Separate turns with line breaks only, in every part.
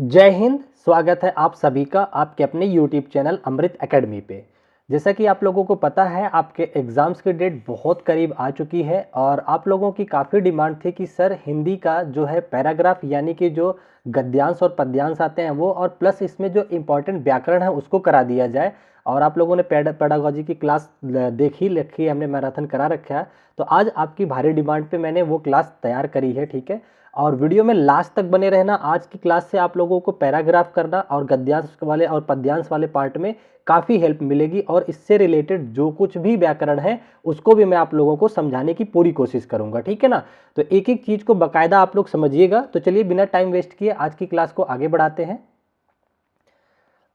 जय हिंद। स्वागत है आप सभी का आपके अपने YouTube चैनल अमृत एकेडमी पे। जैसा कि आप लोगों को पता है, आपके एग्ज़ाम्स की डेट बहुत करीब आ चुकी है और आप लोगों की काफ़ी डिमांड थी कि सर हिंदी का जो है पैराग्राफ यानी कि जो गद्यांश और पद्यांश आते हैं वो, और प्लस इसमें जो इम्पोर्टेंट व्याकरण है उसको करा दिया जाए। और आप लोगों ने पेडागोजी की क्लास देखी लिखी, हमने मैराथन करा रखा है, तो आज आपकी भारी डिमांड पे मैंने वो क्लास तैयार करी है। ठीक है, और वीडियो में लास्ट तक बने रहना। आज की क्लास से आप लोगों को पैराग्राफ करना और गद्यांश वाले और पद्यांश वाले पार्ट में काफ़ी हेल्प मिलेगी, और इससे रिलेटेड जो कुछ भी व्याकरण है उसको भी मैं आप लोगों को समझाने की पूरी कोशिश करूंगा। ठीक है ना, तो एक एक चीज़ को बाकायदा आप लोग समझिएगा। तो चलिए बिना टाइम वेस्ट किए आज की क्लास को आगे बढ़ाते हैं।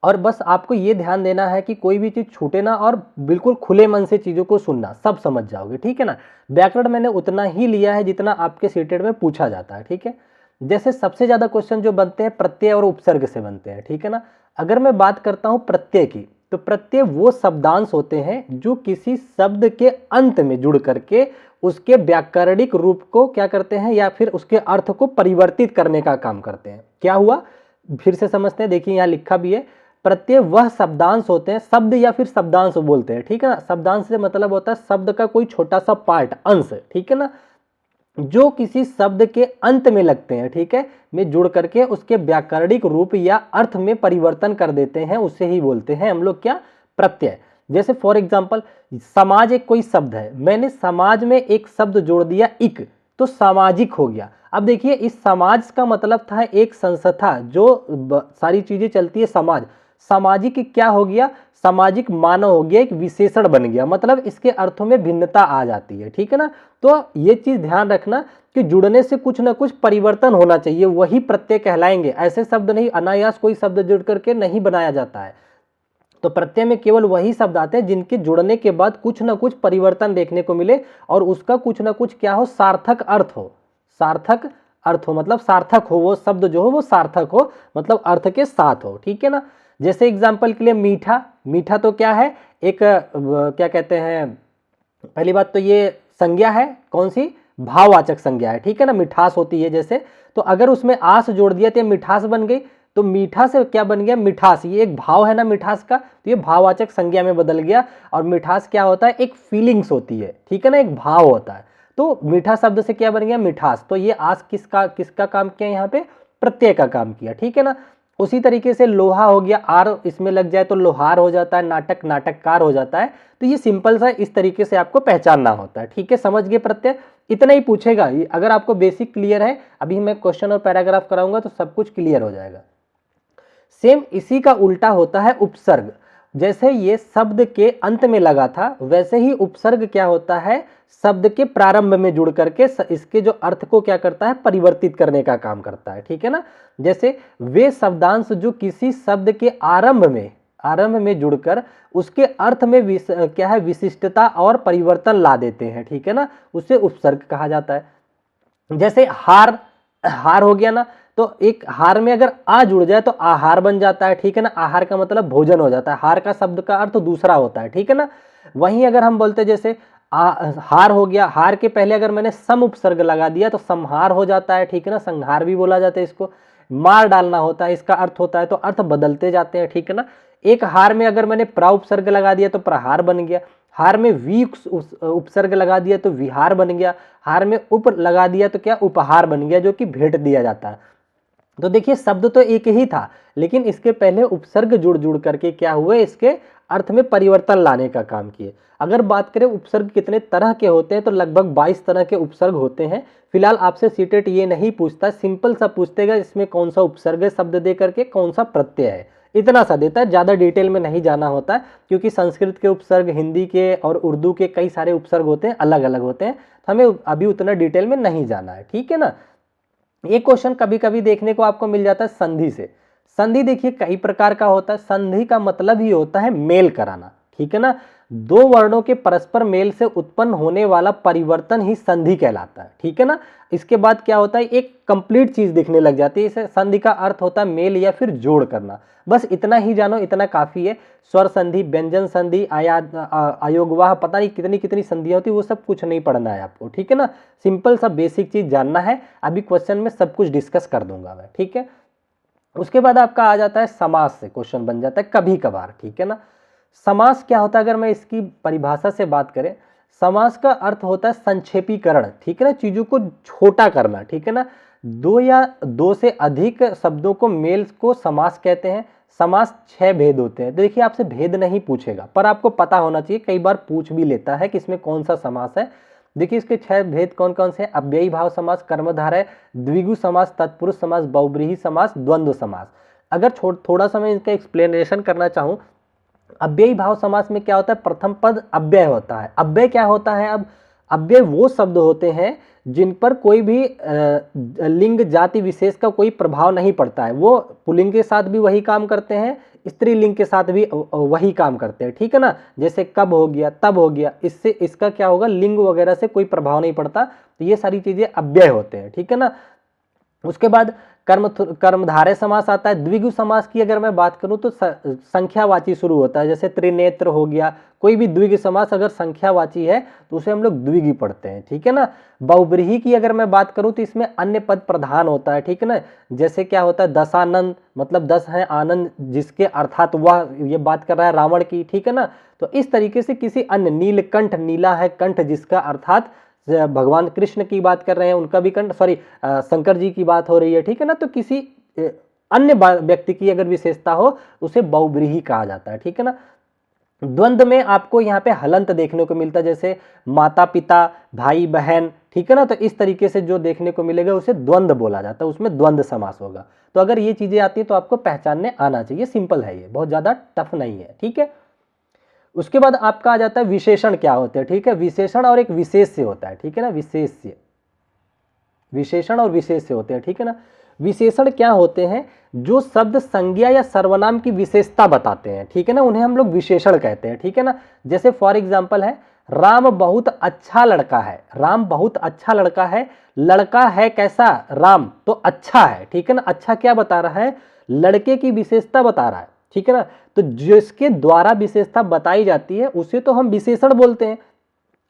और बस आपको ये ध्यान देना है कि कोई भी चीज़ छूटे ना, और बिल्कुल खुले मन से चीज़ों को सुनना, सब समझ जाओगे। ठीक है ना, व्याकरण मैंने उतना ही लिया है जितना आपके सीटेड में पूछा जाता है। ठीक है, जैसे सबसे ज़्यादा क्वेश्चन जो बनते हैं प्रत्यय और उपसर्ग से बनते हैं। ठीक है ना, अगर मैं बात करता हूँ प्रत्यय की, तो प्रत्यय वो शब्दांश होते हैं जो किसी शब्द के अंत में जुड़ करके उसके व्याकरणिक रूप को क्या करते हैं, या फिर उसके अर्थ को परिवर्तित करने का काम करते हैं। क्या हुआ, फिर से समझते हैं। देखिए यहाँ लिखा भी है, प्रत्यय वह शब्दांश होते हैं, शब्द या फिर शब्दांश बोलते हैं। ठीक है ना, शब्दांश से मतलब होता है शब्द का कोई छोटा सा पार्ट, अंश। ठीक है ना, जो किसी शब्द के अंत में लगते हैं, ठीक है, में जुड़ करके उसके व्याकरणिक रूप या अर्थ में परिवर्तन कर देते हैं, उसे ही बोलते हैं हम लोग क्या, प्रत्यय। जैसे फॉर एग्जांपल समाज एक कोई शब्द है, मैंने समाज में एक शब्द जोड़ दिया इक, तो सामाजिक हो गया। अब देखिए इस समाज का मतलब था एक संस्था जो सारी चीजें चलती है, समाज। सामाजिक क्या हो गया, सामाजिक मानव हो गया, एक विशेषण बन गया, मतलब इसके अर्थों में भिन्नता आ जाती है। ठीक है ना, तो ये चीज ध्यान रखना कि जुड़ने से कुछ ना कुछ परिवर्तन होना चाहिए, वही प्रत्यय कहलाएंगे। ऐसे शब्द नहीं, अनायास कोई शब्द जुड़ करके नहीं बनाया जाता है। तो प्रत्यय में केवल वही शब्द आते हैं जिनके जुड़ने के बाद कुछ ना कुछ परिवर्तन देखने को मिले, और उसका कुछ ना कुछ क्या हो, सार्थक अर्थ हो। सार्थक अर्थ हो मतलब सार्थक हो, वो शब्द जो हो वो सार्थक हो, मतलब अर्थ के साथ हो। ठीक है ना, जैसे एग्जाम्पल के लिए मीठा। मीठा तो क्या है, एक क्या कहते हैं, पहली बात तो ये संज्ञा है, कौन सी, भाववाचक संज्ञा है। ठीक है ना, मिठास होती है जैसे, तो अगर उसमें आस जोड़ दिया तो मिठास बन गई। तो मीठा से क्या बन गया, मिठास। ये एक भाव है ना मिठास का, तो ये भाववाचक संज्ञा में बदल गया। और मिठास क्या होता है, एक फीलिंग्स होती है। ठीक है ना, एक भाव होता है। तो मीठा शब्द से क्या बन गया, मिठास। तो ये आस किसका किसका काम किया, यहाँ पे प्रत्यय का काम किया। ठीक है ना, उसी तरीके से लोहा हो गया, आर इसमें लग जाए तो लोहार हो जाता है, नाटक नाटककार हो जाता है। तो ये सिंपल सा इस तरीके से आपको पहचानना होता है। ठीक है, समझ गए प्रत्यय, इतना ही पूछेगा। अगर आपको बेसिक क्लियर है, अभी मैं क्वेश्चन और पैराग्राफ कराऊंगा तो सब कुछ क्लियर हो जाएगा। सेम इसी का उल्टा होता है उपसर्ग। जैसे ये शब्द के अंत में लगा था, वैसे ही उपसर्ग क्या होता है, शब्द के प्रारंभ में जुड़ करके इसके जो अर्थ को क्या करता है, परिवर्तित करने का काम करता है। ठीक है ना, जैसे वे शब्दांश जो किसी शब्द के आरंभ में जुड़कर उसके अर्थ में क्या है, विशिष्टता और परिवर्तन ला देते हैं। ठीक है ना, उसे उपसर्ग कहा जाता है। जैसे हार, हार हो गया ना, तो एक हार में अगर आ जुड़ जाए तो आहार बन जाता है। ठीक है ना, आहार का मतलब भोजन हो जाता है, हार का शब्द का अर्थ दूसरा होता है। ठीक है ना, वहीं अगर हम बोलते जैसे हार हो गया, हार के पहले अगर मैंने सम उपसर्ग लगा दिया तो संहार हो जाता है। ठीक है ना, संहार भी बोला जाता है इसको। मार डालना होता है इसका अर्थ होता है, तो अर्थ बदलते जाते हैं। ठीक है ना, एक हार में अगर मैंने प्रा उपसर्ग लगा दिया तो प्रहार बन गया, हार में वी उपसर्ग लगा दिया तो विहार बन गया, हार में उप लगा दिया तो क्या, उपहार बन गया, जो कि भेंट दिया जाता है। तो देखिए शब्द तो एक ही था, लेकिन इसके पहले उपसर्ग जुड़ जुड़ करके क्या हुए, इसके अर्थ में परिवर्तन लाने का काम किए। अगर बात करें उपसर्ग कितने तरह के होते हैं, तो लगभग 22 तरह के उपसर्ग होते हैं। फिलहाल आपसे सीटेट ये नहीं पूछता, सिंपल सा पूछतेगा इसमें कौन सा उपसर्ग है शब्द दे करके, कौन सा प्रत्यय है, इतना सा देता है। ज़्यादा डिटेल में नहीं जाना होता है, क्योंकि संस्कृत के उपसर्ग, हिंदी के और उर्दू के कई सारे उपसर्ग होते हैं, अलग अलग होते हैं, हमें अभी उतना डिटेल में नहीं जाना है। ठीक है ना, एक क्वेश्चन कभी कभी देखने को आपको मिल जाता है संधि से। संधि देखिए कई प्रकार का होता है, संधि का मतलब ही होता है मेल कराना। ठीक है ना, दो वर्णों के परस्पर मेल से उत्पन्न होने वाला परिवर्तन ही संधि कहलाता है। ठीक है ना, इसके बाद क्या होता है, एक कंप्लीट चीज दिखने लग जाती है। इसे संधि का अर्थ होता है मेल या फिर जोड़ करना। बस इतना ही जानो, इतना काफी है। स्वर संधि, व्यंजन संधि, अयोगवाह, पता नहीं कितनी कितनी संधियां होती है, वो सब कुछ नहीं पढ़ना है आपको। ठीक है ना, सिंपल सा बेसिक चीज जानना है। अभी क्वेश्चन में सब कुछ डिस्कस कर दूंगा मैं। ठीक है, उसके बाद आपका आ जाता है समास से क्वेश्चन बन जाता है कभी कभार, ठीक है ना। समास क्या होता है, अगर मैं इसकी परिभाषा से बात करें, समास का अर्थ होता है संक्षेपीकरण, ठीक है ना, चीजों को छोटा करना, ठीक है ना। दो या दो से अधिक शब्दों को मेल को समास कहते हैं। समास 6 भेद होते हैं। देखिए आपसे भेद नहीं पूछेगा पर आपको पता होना चाहिए, कई बार पूछ भी लेता है कि इसमें कौन सा समास है। देखिए इसके 6 भेद कौन कौन से हैं, अव्ययी भाव समास, कर्मधारय, द्विगु समास, तत्पुरुष समास, बहुब्रीहि समास, द्वंद्व समास। अगर थोड़ा सा मैं इसका एक्सप्लेनेशन करना चाहूँ, अव्ययी भाव समास में क्या होता है, प्रथम पद अव्यय होता है। अव्यय क्या होता है, अब अव्यय वो शब्द होते हैं जिन पर कोई भी लिंग जाति विशेष का कोई प्रभाव नहीं पड़ता है। वो पुल्लिंग के साथ भी वही काम करते हैं, स्त्रीलिंग के साथ भी वही काम करते हैं, ठीक है ना। जैसे कब हो गया, तब हो गया, इससे इसका क्या होगा, लिंग वगैरह से कोई प्रभाव नहीं पड़ता। तो ये सारी चीजें अव्यय होते हैं, ठीक है ना। उसके बाद कर्मधारय समास आता है। द्विगु समास की अगर मैं बात करूं तो संख्यावाची शुरू होता है, जैसे त्रिनेत्र हो गया। कोई भी द्विगु समास अगर संख्यावाची है तो उसे हम लोग द्विगु पढ़ते हैं, ठीक है ना। बहुब्रीहि की अगर मैं बात करूं तो इसमें अन्य पद प्रधान होता है, ठीक है ना। जैसे क्या होता है, दशानंद, मतलब 10 है आनंद जिसके, अर्थात वह, ये बात कर रहा है रावण की, ठीक है ना। तो इस तरीके से किसी अन्य, नीलकंठ, नीला है कंठ जिसका, अर्थात भगवान कृष्ण की बात कर रहे हैं, उनका भी कंठ, सॉरी शंकर जी की बात हो रही है, ठीक है ना। तो किसी अन्य व्यक्ति की अगर विशेषता हो उसे बहुब्रीहि कहा जाता है, ठीक है ना। द्वंद्व में आपको यहाँ पे हलंत देखने को मिलता है, जैसे माता पिता, भाई बहन, ठीक है ना। तो इस तरीके से जो देखने को मिलेगा उसे द्वंद्व बोला जाता है, उसमें द्वंद्व समास होगा। तो अगर ये चीजें आती है तो आपको पहचानने आना चाहिए, सिंपल है ये, बहुत ज्यादा टफ नहीं है, ठीक है। उसके बाद आपका आ जाता है विशेषण क्या होते हैं, ठीक है। विशेषण और एक विशेष्य होता है, ठीक है ना। विशेष्य, विशेषण और विशेष्य होते हैं, ठीक है ना। विशेषण क्या होते हैं, जो शब्द संज्ञा या सर्वनाम की विशेषता बताते हैं, ठीक है ना, उन्हें हम लोग विशेषण कहते हैं, ठीक है ना। जैसे फॉर एग्जाम्पल है, राम बहुत अच्छा लड़का है। राम बहुत अच्छा लड़का है, लड़का है कैसा, राम, तो अच्छा है, ठीक है ना। अच्छा क्या बता रहा है, लड़के की विशेषता बता रहा है, ठीक है ना। तो जिसके द्वारा विशेषता बताई जाती है उसे तो हम विशेषण बोलते हैं,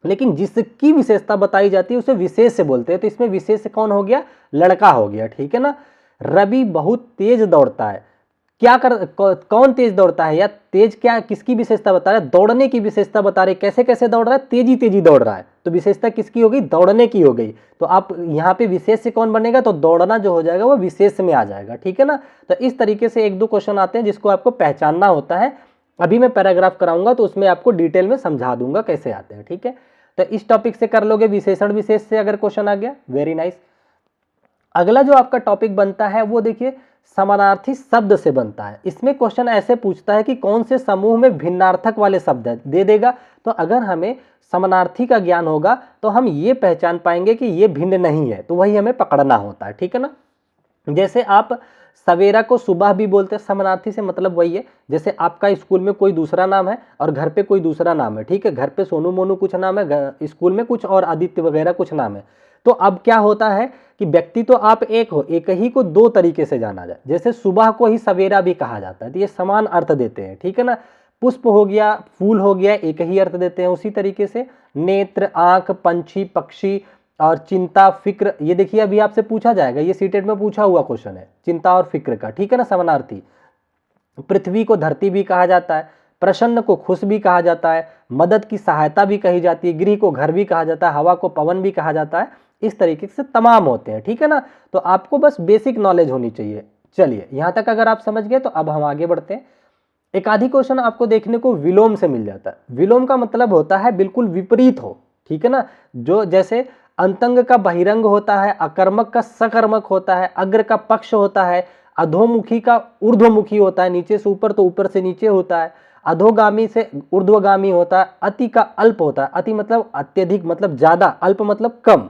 लेकिन जिसकी विशेषता बताई जाती है उसे विशेष से बोलते हैं। तो इसमें विशेष से कौन हो गया, लड़का हो गया, ठीक है ना। रवि बहुत तेज दौड़ता है। क्या कौन तेज दौड़ता है, या तेज क्या, किसकी विशेषता बता रहा है, दौड़ने की विशेषता बता रहे, कैसे कैसे दौड़ रहा है, तेजी तेजी दौड़ रहा है। तो विशेषता किसकी हो गई, दौड़ने की हो गई। तो आप यहाँ पे विशेष से कौन बनेगा, तो दौड़ना जो हो जाएगा वो विशेष में आ जाएगा, ठीक है ना। तो इस तरीके से एक दो क्वेश्चन आते हैं जिसको आपको पहचानना होता है। अभी मैं पैराग्राफ कराऊंगा तो उसमें आपको डिटेल में समझा दूंगा कैसे आते हैं, ठीक है। तो इस टॉपिक से कर लोगे, विशेषण विशेष से अगर क्वेश्चन आ गया, वेरी नाइस। अगला जो आपका टॉपिक बनता है वो देखिए समानार्थी शब्द से बनता है। इसमें क्वेश्चन ऐसे पूछता है कि कौन से समूह में भिन्नार्थक वाले शब्द है, दे देगा। तो अगर हमें समानार्थी का ज्ञान होगा तो हम ये पहचान पाएंगे कि ये भिन्न नहीं है, तो वही हमें पकड़ना होता है, ठीक है ना। जैसे आप सवेरा को सुबह भी बोलते हैं, समानार्थी से मतलब वही है। जैसे आपका स्कूल में कोई दूसरा नाम है और घर पे कोई दूसरा नाम है, ठीक है। घर पे सोनू मोनू कुछ नाम है, स्कूल में कुछ और आदित्य वगैरह कुछ नाम है। तो अब क्या होता है कि व्यक्ति तो आप एक हो, एक ही को दो तरीके से जाना जाए। जैसे सुबह को ही सवेरा भी कहा जाता है, तो ये समान अर्थ देते हैं, ठीक है ना। पुष्प हो गया, फूल हो गया, एक ही अर्थ देते हैं। उसी तरीके से नेत्र, आंख, पंछी, पक्षी और चिंता, फिक्र, ये देखिए अभी आपसे पूछा जाएगा, ये सीटेट में पूछा हुआ क्वेश्चन है, चिंता और फिक्र का, ठीक है ना, समानार्थी। पृथ्वी को धरती भी कहा जाता है, प्रसन्न को खुश भी कहा जाता है, मदद की सहायता भी कही जाती है, गृह को घर भी कहा जाता है, हवा को पवन भी कहा जाता है। इस तरीके से तमाम होते हैं, ठीक है ना। तो आपको बस बेसिक नॉलेज होनी चाहिए। चलिए यहां तक अगर आप समझ गए तो अब हम आगे बढ़ते हैं। एक आधी क्वेश्चन आपको देखने को विलोम से मिल जाता है। विलोम का मतलब होता है बिल्कुल विपरीत हो, ठीक है ना। जो जैसे अंतंग का बहिरंग होता है, अकर्मक का सकर्मक होता है, अग्र का पक्ष होता है, अधोमुखी का ऊर्ध्वमुखी होता है, नीचे से ऊपर तो ऊपर से नीचे होता है, अधोगामी से ऊर्ध्वगामी होता है, अति का अल्प होता है। अति मतलब अत्यधिक, मतलब ज्यादा, अल्प मतलब कम।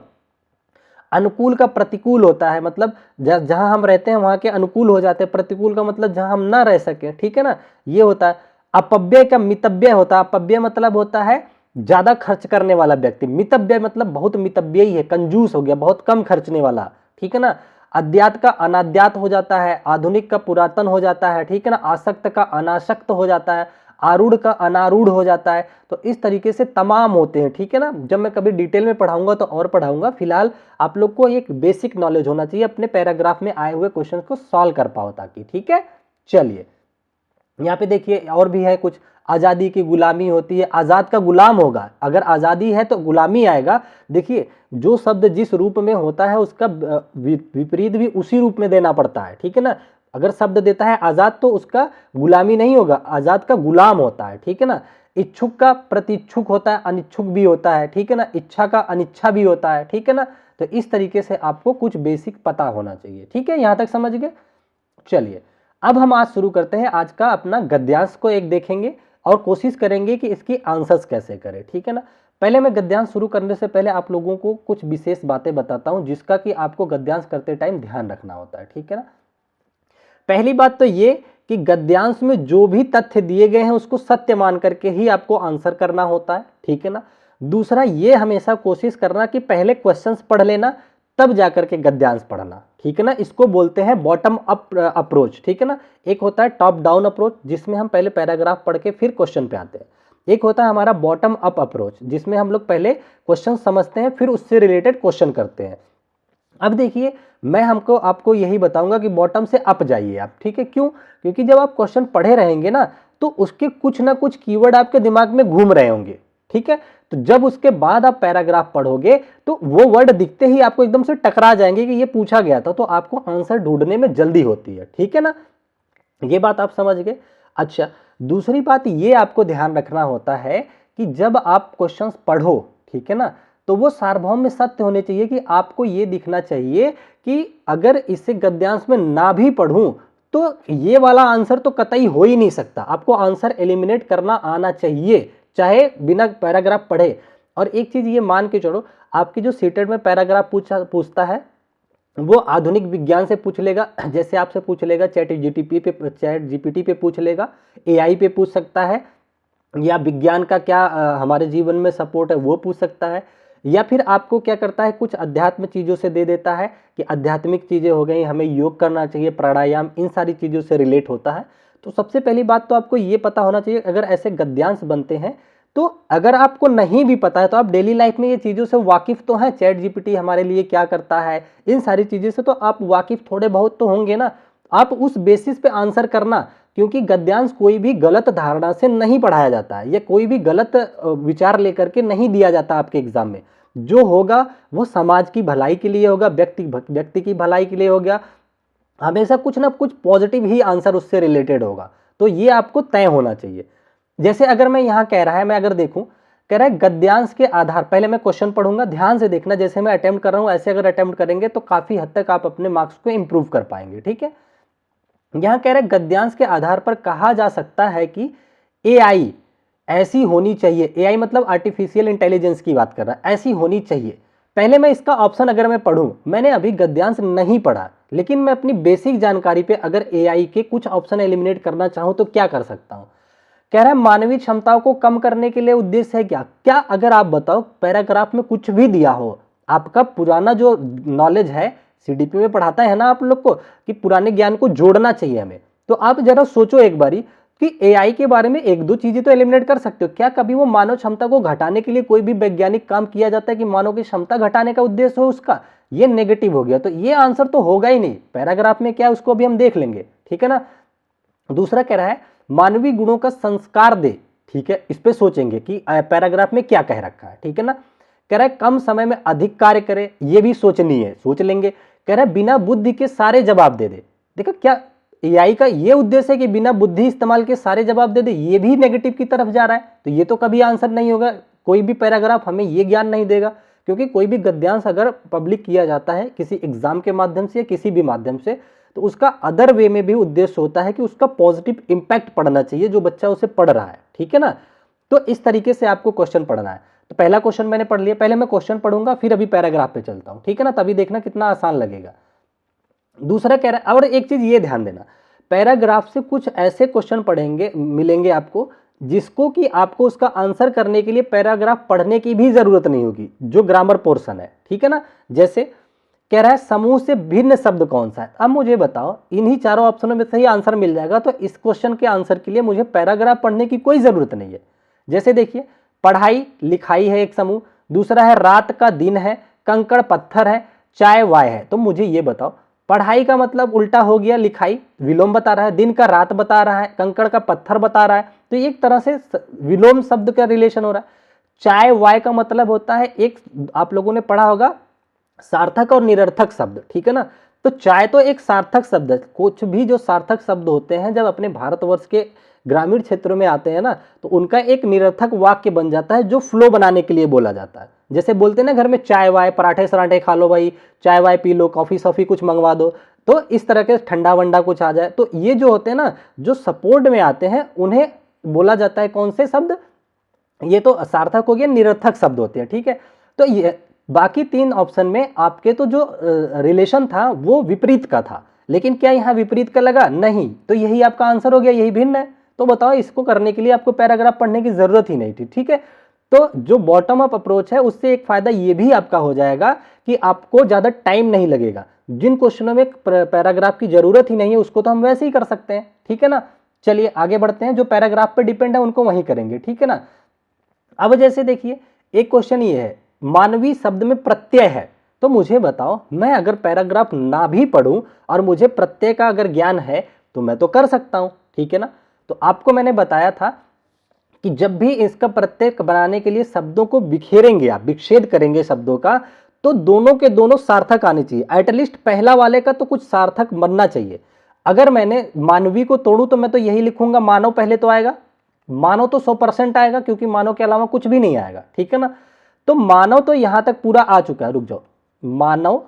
अनुकूल का प्रतिकूल होता है, मतलब जहां हम रहते हैं वहां के अनुकूल हो जाते हैं। प्रतिकूल का मतलब जहां हम ना रह सके, ठीक है ना, ये होता है। अपव्यय का मितव्यय होता है। अपव्यय मतलब होता है ज्यादा खर्च करने वाला व्यक्ति। मितव्यय मतलब बहुत मितव्ययी है, कंजूस हो गया, बहुत कम खर्चने वाला, ठीक है ना। अज्ञात का अनाद्यात हो जाता है, आधुनिक का पुरातन हो जाता है, ठीक है ना। आसक्त का अनासक्त हो जाता है, आरूढ़ का अनारूढ़ हो जाता है। तो इस तरीके से तमाम होते हैं, ठीक है ना। जब मैं कभी डिटेल में पढ़ाऊंगा तो और पढ़ाऊंगा, फिलहाल आप लोग को एक बेसिक नॉलेज होना चाहिए अपने पैराग्राफ में आए हुए क्वेश्चन को सॉल्व कर पाओ ताकि, ठीक है। चलिए यहाँ पे देखिए और भी है कुछ। आज़ादी की गुलामी होती है, आज़ाद का गुलाम होगा, अगर आज़ादी है तो गुलामी आएगा। देखिए जो शब्द जिस रूप में होता है उसका विपरीत भी उसी रूप में देना पड़ता है, ठीक है ना। अगर शब्द देता है आज़ाद तो उसका गुलामी नहीं होगा, आज़ाद का गुलाम होता है, ठीक है ना। इच्छुक का प्रतिच्छुक होता है, अनिच्छुक भी होता है, ठीक है ना। इच्छा का अनिच्छा भी होता है, ठीक है ना। तो इस तरीके से आपको कुछ बेसिक पता होना चाहिए, ठीक है। यहां तक समझ गए। चलिए अब हम आज शुरू करते हैं आज का अपना गद्यांश को एक देखेंगे और कोशिश करेंगे कि इसकी आंसर्स कैसे करें, ठीक है ना। पहले मैं गद्यांश शुरू करने से पहले आप लोगों को कुछ विशेष बातें बताता हूं जिसका कि आपको गद्यांश करते टाइम ध्यान रखना होता है, ठीक है ना। पहली बात तो ये कि गद्यांश में जो भी तथ्य दिए गए हैं उसको सत्य मान करके ही आपको आंसर करना होता है, ठीक है ना। दूसरा ये हमेशा कोशिश करना कि पहले क्वेश्चंस पढ़ लेना तब जाकर के गद्यांश पढ़ना, ठीक है ना। इसको बोलते हैं बॉटम अप अप्रोच, ठीक है ना। एक होता है टॉप डाउन अप्रोच जिसमें हम पहले पैराग्राफ पढ़ के फिर क्वेश्चन पे आते हैं। एक होता है हमारा बॉटम अप अप्रोच जिसमें हम लोग पहले क्वेश्चन समझते हैं फिर उससे रिलेटेड क्वेश्चन करते हैं। अब देखिए मैं आपको यही बताऊंगा कि बॉटम से अप जाइए आप, ठीक है। क्यों? क्योंकि जब आप क्वेश्चन पढ़े रहेंगे ना तो उसके कुछ ना कुछ कीवर्ड आपके दिमाग में घूम रहे होंगे, ठीक है। तो जब उसके बाद आप पैराग्राफ पढ़ोगे तो वो वर्ड दिखते ही आपको एकदम से टकरा जाएंगे कि ये पूछा गया था, तो आपको आंसर ढूंढने में जल्दी होती है, ठीक है ना। ये बात आप समझ गए। अच्छा दूसरी बात ये आपको ध्यान रखना होता है कि जब आप क्वेश्चंस पढ़ो, ठीक है ना, तो वो सार्वभौम में सत्य होने चाहिए कि आपको ये दिखना चाहिए कि अगर इसे गद्यांश में ना भी पढ़ूं तो ये वाला आंसर तो कतई हो ही नहीं सकता। आपको आंसर एलिमिनेट करना आना चाहिए चाहे बिना पैराग्राफ पढ़े। और एक चीज ये मान के चलो, आपकी जो सीटेट में पैराग्राफ पूछता है वो आधुनिक विज्ञान से पूछ लेगा, जैसे आपसे पूछ लेगा चैट जीपीटी पे पूछ लेगा, एआई पे पूछ सकता है, या विज्ञान का क्या हमारे जीवन में सपोर्ट है वो पूछ सकता है, या फिर आपको क्या करता है कुछ अध्यात्म चीज़ों से दे देता है कि आध्यात्मिक चीज़ें हो गई, हमें योग करना चाहिए, प्राणायाम, इन सारी चीज़ों से रिलेट होता है। तो सबसे पहली बात तो आपको ये पता होना चाहिए अगर ऐसे गद्यांश बनते हैं तो अगर आपको नहीं भी पता है तो आप डेली लाइफ में ये चीज़ों से वाकिफ तो हैं, चैट जीपीटी हमारे लिए क्या करता है, इन सारी चीज़ों से तो आप वाकिफ थोड़े बहुत तो होंगे ना। आप उस बेसिस पे आंसर करना, क्योंकि गद्यांश कोई भी गलत धारणा से नहीं पढ़ाया जाता है या कोई भी गलत विचार लेकर के नहीं दिया जाता आपके एग्जाम में। जो होगा वो समाज की भलाई के लिए होगा, व्यक्ति की भलाई के लिए होगा, हमेशा कुछ ना कुछ पॉजिटिव ही आंसर उससे रिलेटेड होगा। तो ये आपको तय होना चाहिए। जैसे अगर मैं यहाँ कह रहा है, मैं अगर देखूं कह रहा है गद्यांश के आधार, पहले मैं क्वेश्चन पढ़ूंगा, ध्यान से देखना, जैसे मैं अटेम्प्ट कर रहा हूं ऐसे अगर अटेम्प्ट करेंगे तो काफी हद तक आप अपने मार्क्स को इंप्रूव कर पाएंगे, ठीक है। यहां कह रहे हैं गद्यांश के आधार पर कहा जा सकता है कि एआई ऐसी होनी चाहिए, एआई मतलब आर्टिफिशियल इंटेलिजेंस की बात कर रहा है, ऐसी होनी चाहिए। पहले मैं इसका ऑप्शन अगर मैं पढ़ूं, मैंने अभी गद्यांश नहीं पढ़ा लेकिन मैं अपनी बेसिक जानकारी पे अगर एआई के कुछ ऑप्शन एलिमिनेट करना चाहूं तो क्या कर सकता हूं। कह रहा है मानवीय क्षमताओं को कम करने के लिए उद्देश्य है क्या। क्या अगर आप बताओ पैराग्राफ में कुछ भी दिया हो, आपका पुराना जो नॉलेज है, सीडीपी में पढ़ाता है ना आप लोग को कि पुराने ज्ञान को जोड़ना चाहिए हमें, तो आप जरा सोचो एक बारी कि एआई के बारे में एक दो चीजें तो एलिमिनेट कर सकते हो। क्या कभी वो मानव क्षमता को घटाने के लिए कोई भी वैज्ञानिक काम किया जाता है कि मानव की क्षमता घटाने का उद्देश्य हो उसका, ये नेगेटिव हो गया, तो ये आंसर तो होगा ही नहीं। पैराग्राफ में क्या है उसको भी हम देख लेंगे, ठीक है ना। दूसरा कह रहा है मानवीय गुणों का संस्कार दे, ठीक है, इस पे सोचेंगे कि पैराग्राफ में क्या कह रखा है, ठीक है ना। कह रहा है कम समय में अधिक कार्य करे, ये भी सोचनी है, सोच लेंगे। कह रहा है बिना बुद्धि के सारे जवाब दे दे। देखो क्या एआई का ये उद्देश्य है कि बिना बुद्धि इस्तेमाल के सारे जवाब दे दे, ये भी नेगेटिव की तरफ जा रहा है, तो ये तो कभी आंसर नहीं होगा। कोई भी पैराग्राफ हमें ये ज्ञान नहीं देगा, क्योंकि कोई भी गद्यांश अगर पब्लिक किया जाता है किसी एग्जाम के माध्यम से या किसी भी माध्यम से, तो उसका अदर वे में भी उद्देश्य होता है कि उसका पॉजिटिव इंपैक्ट पड़ना चाहिए जो बच्चा उसे पढ़ रहा है, ठीक है ना। तो इस तरीके से आपको क्वेश्चन पढ़ना है। तो पहला क्वेश्चन मैंने पढ़ लिया, पहले मैं क्वेश्चन पढ़ूंगा फिर अभी पैराग्राफ पे चलता हूं, ठीक है ना, तभी देखना कितना आसान लगेगा। दूसरा कह रहा है, और एक चीज ये ध्यान देना, पैराग्राफ से कुछ ऐसे क्वेश्चन पढ़ेंगे मिलेंगे आपको जिसको कि आपको उसका आंसर करने के लिए पैराग्राफ पढ़ने की भी जरूरत नहीं होगी, जो ग्रामर पोर्शन है, ठीक है ना। जैसे कह रहा है समूह से भिन्न शब्द कौन सा है। अब मुझे बताओ, इन्हीं चारों ऑप्शनों में सही आंसर मिल जाएगा, तो इस क्वेश्चन के आंसर के लिए मुझे पैराग्राफ पढ़ने की कोई जरूरत नहीं है। जैसे देखिए, पढ़ाई लिखाई है एक समूह, दूसरा है रात का दिन है, कंकड़ पत्थर है, चाय वाय है। तो मुझे ये बताओ, पढ़ाई का मतलब उल्टा हो गया लिखाई, विलोम बता रहा है, दिन का रात बता रहा है, कंकड़ का पत्थर बता रहा है, तो एक तरह से विलोम शब्द का रिलेशन हो रहा है। चाय वाय का मतलब होता है एक, आप लोगों ने पढ़ा होगा, सार्थक और निरर्थक शब्द, ठीक है ना। तो चाय तो एक सार्थक शब्द है। कुछ भी जो सार्थक शब्द होते हैं जब अपने भारतवर्ष के ग्रामीण क्षेत्रों में आते हैं ना, तो उनका एक निरर्थक वाक्य बन जाता है जो फ्लो बनाने के लिए बोला जाता है। जैसे बोलते हैं ना घर में चाय वाय, पराठे सराठे खा लो भाई, चाय Y P low, coffee Sophie कुछ मंगवा दो, तो इस तरह के ठंडा वंडा कुछ आ जाए, तो ये जो होते हैं ना, जो सपोर्ट में आते हैं, उन्हें बोला जाता है कौन से शब्द, ये तो सार्थक हो गया, निरर्थक शब्द होते हैं, ठीक है। तो ये बाकी तीन ऑप्शन में आपके तो जो रिलेशन था वो विपरीत का था, लेकिन क्या यहाँ विपरीत का लगा? नहीं, तो यही आपका आंसर हो गया, यही भिन्न है। तो बताओ, इसको करने के लिए आपको पैराग्राफ पढ़ने की जरूरत ही नहीं थी, ठीक है। तो जो बॉटम अप अप्रोच है उससे एक फायदा ये भी आपका हो जाएगा कि आपको ज्यादा टाइम नहीं लगेगा। जिन क्वेश्चनों में पैराग्राफ की जरूरत ही नहीं है उसको तो हम वैसे ही कर सकते हैं, ठीक है ना। चलिए आगे बढ़ते हैं, जो पैराग्राफ पे डिपेंड है उनको वहीं करेंगे, ठीक है ना। अब जैसे देखिए, एक क्वेश्चन ये है, मानवी शब्द में प्रत्यय है, तो मुझे बताओ, मैं अगर पैराग्राफ ना भी पढ़ूं और मुझे प्रत्यय का अगर ज्ञान है तो मैं तो कर सकता हूं, ठीक है ना। तो आपको मैंने बताया था कि जब भी इसका प्रत्यय बनाने के लिए शब्दों को बिखेरेंगे, आप विच्छेद करेंगे शब्दों का, तो दोनों के दोनों सार्थक आने चाहिए। एटलीस्ट पहला वाले का तो कुछ सार्थक बनना चाहिए। अगर मैंने मानवी को तोड़ू तो मैं तो यही लिखूंगा, मानव पहले तो आएगा, मानव तो 100% आएगा, क्योंकि मानव के अलावा कुछ भी नहीं आएगा, ठीक है ना। तो मानव तो यहां तक पूरा आ चुका है, रुक जाओ, मानव,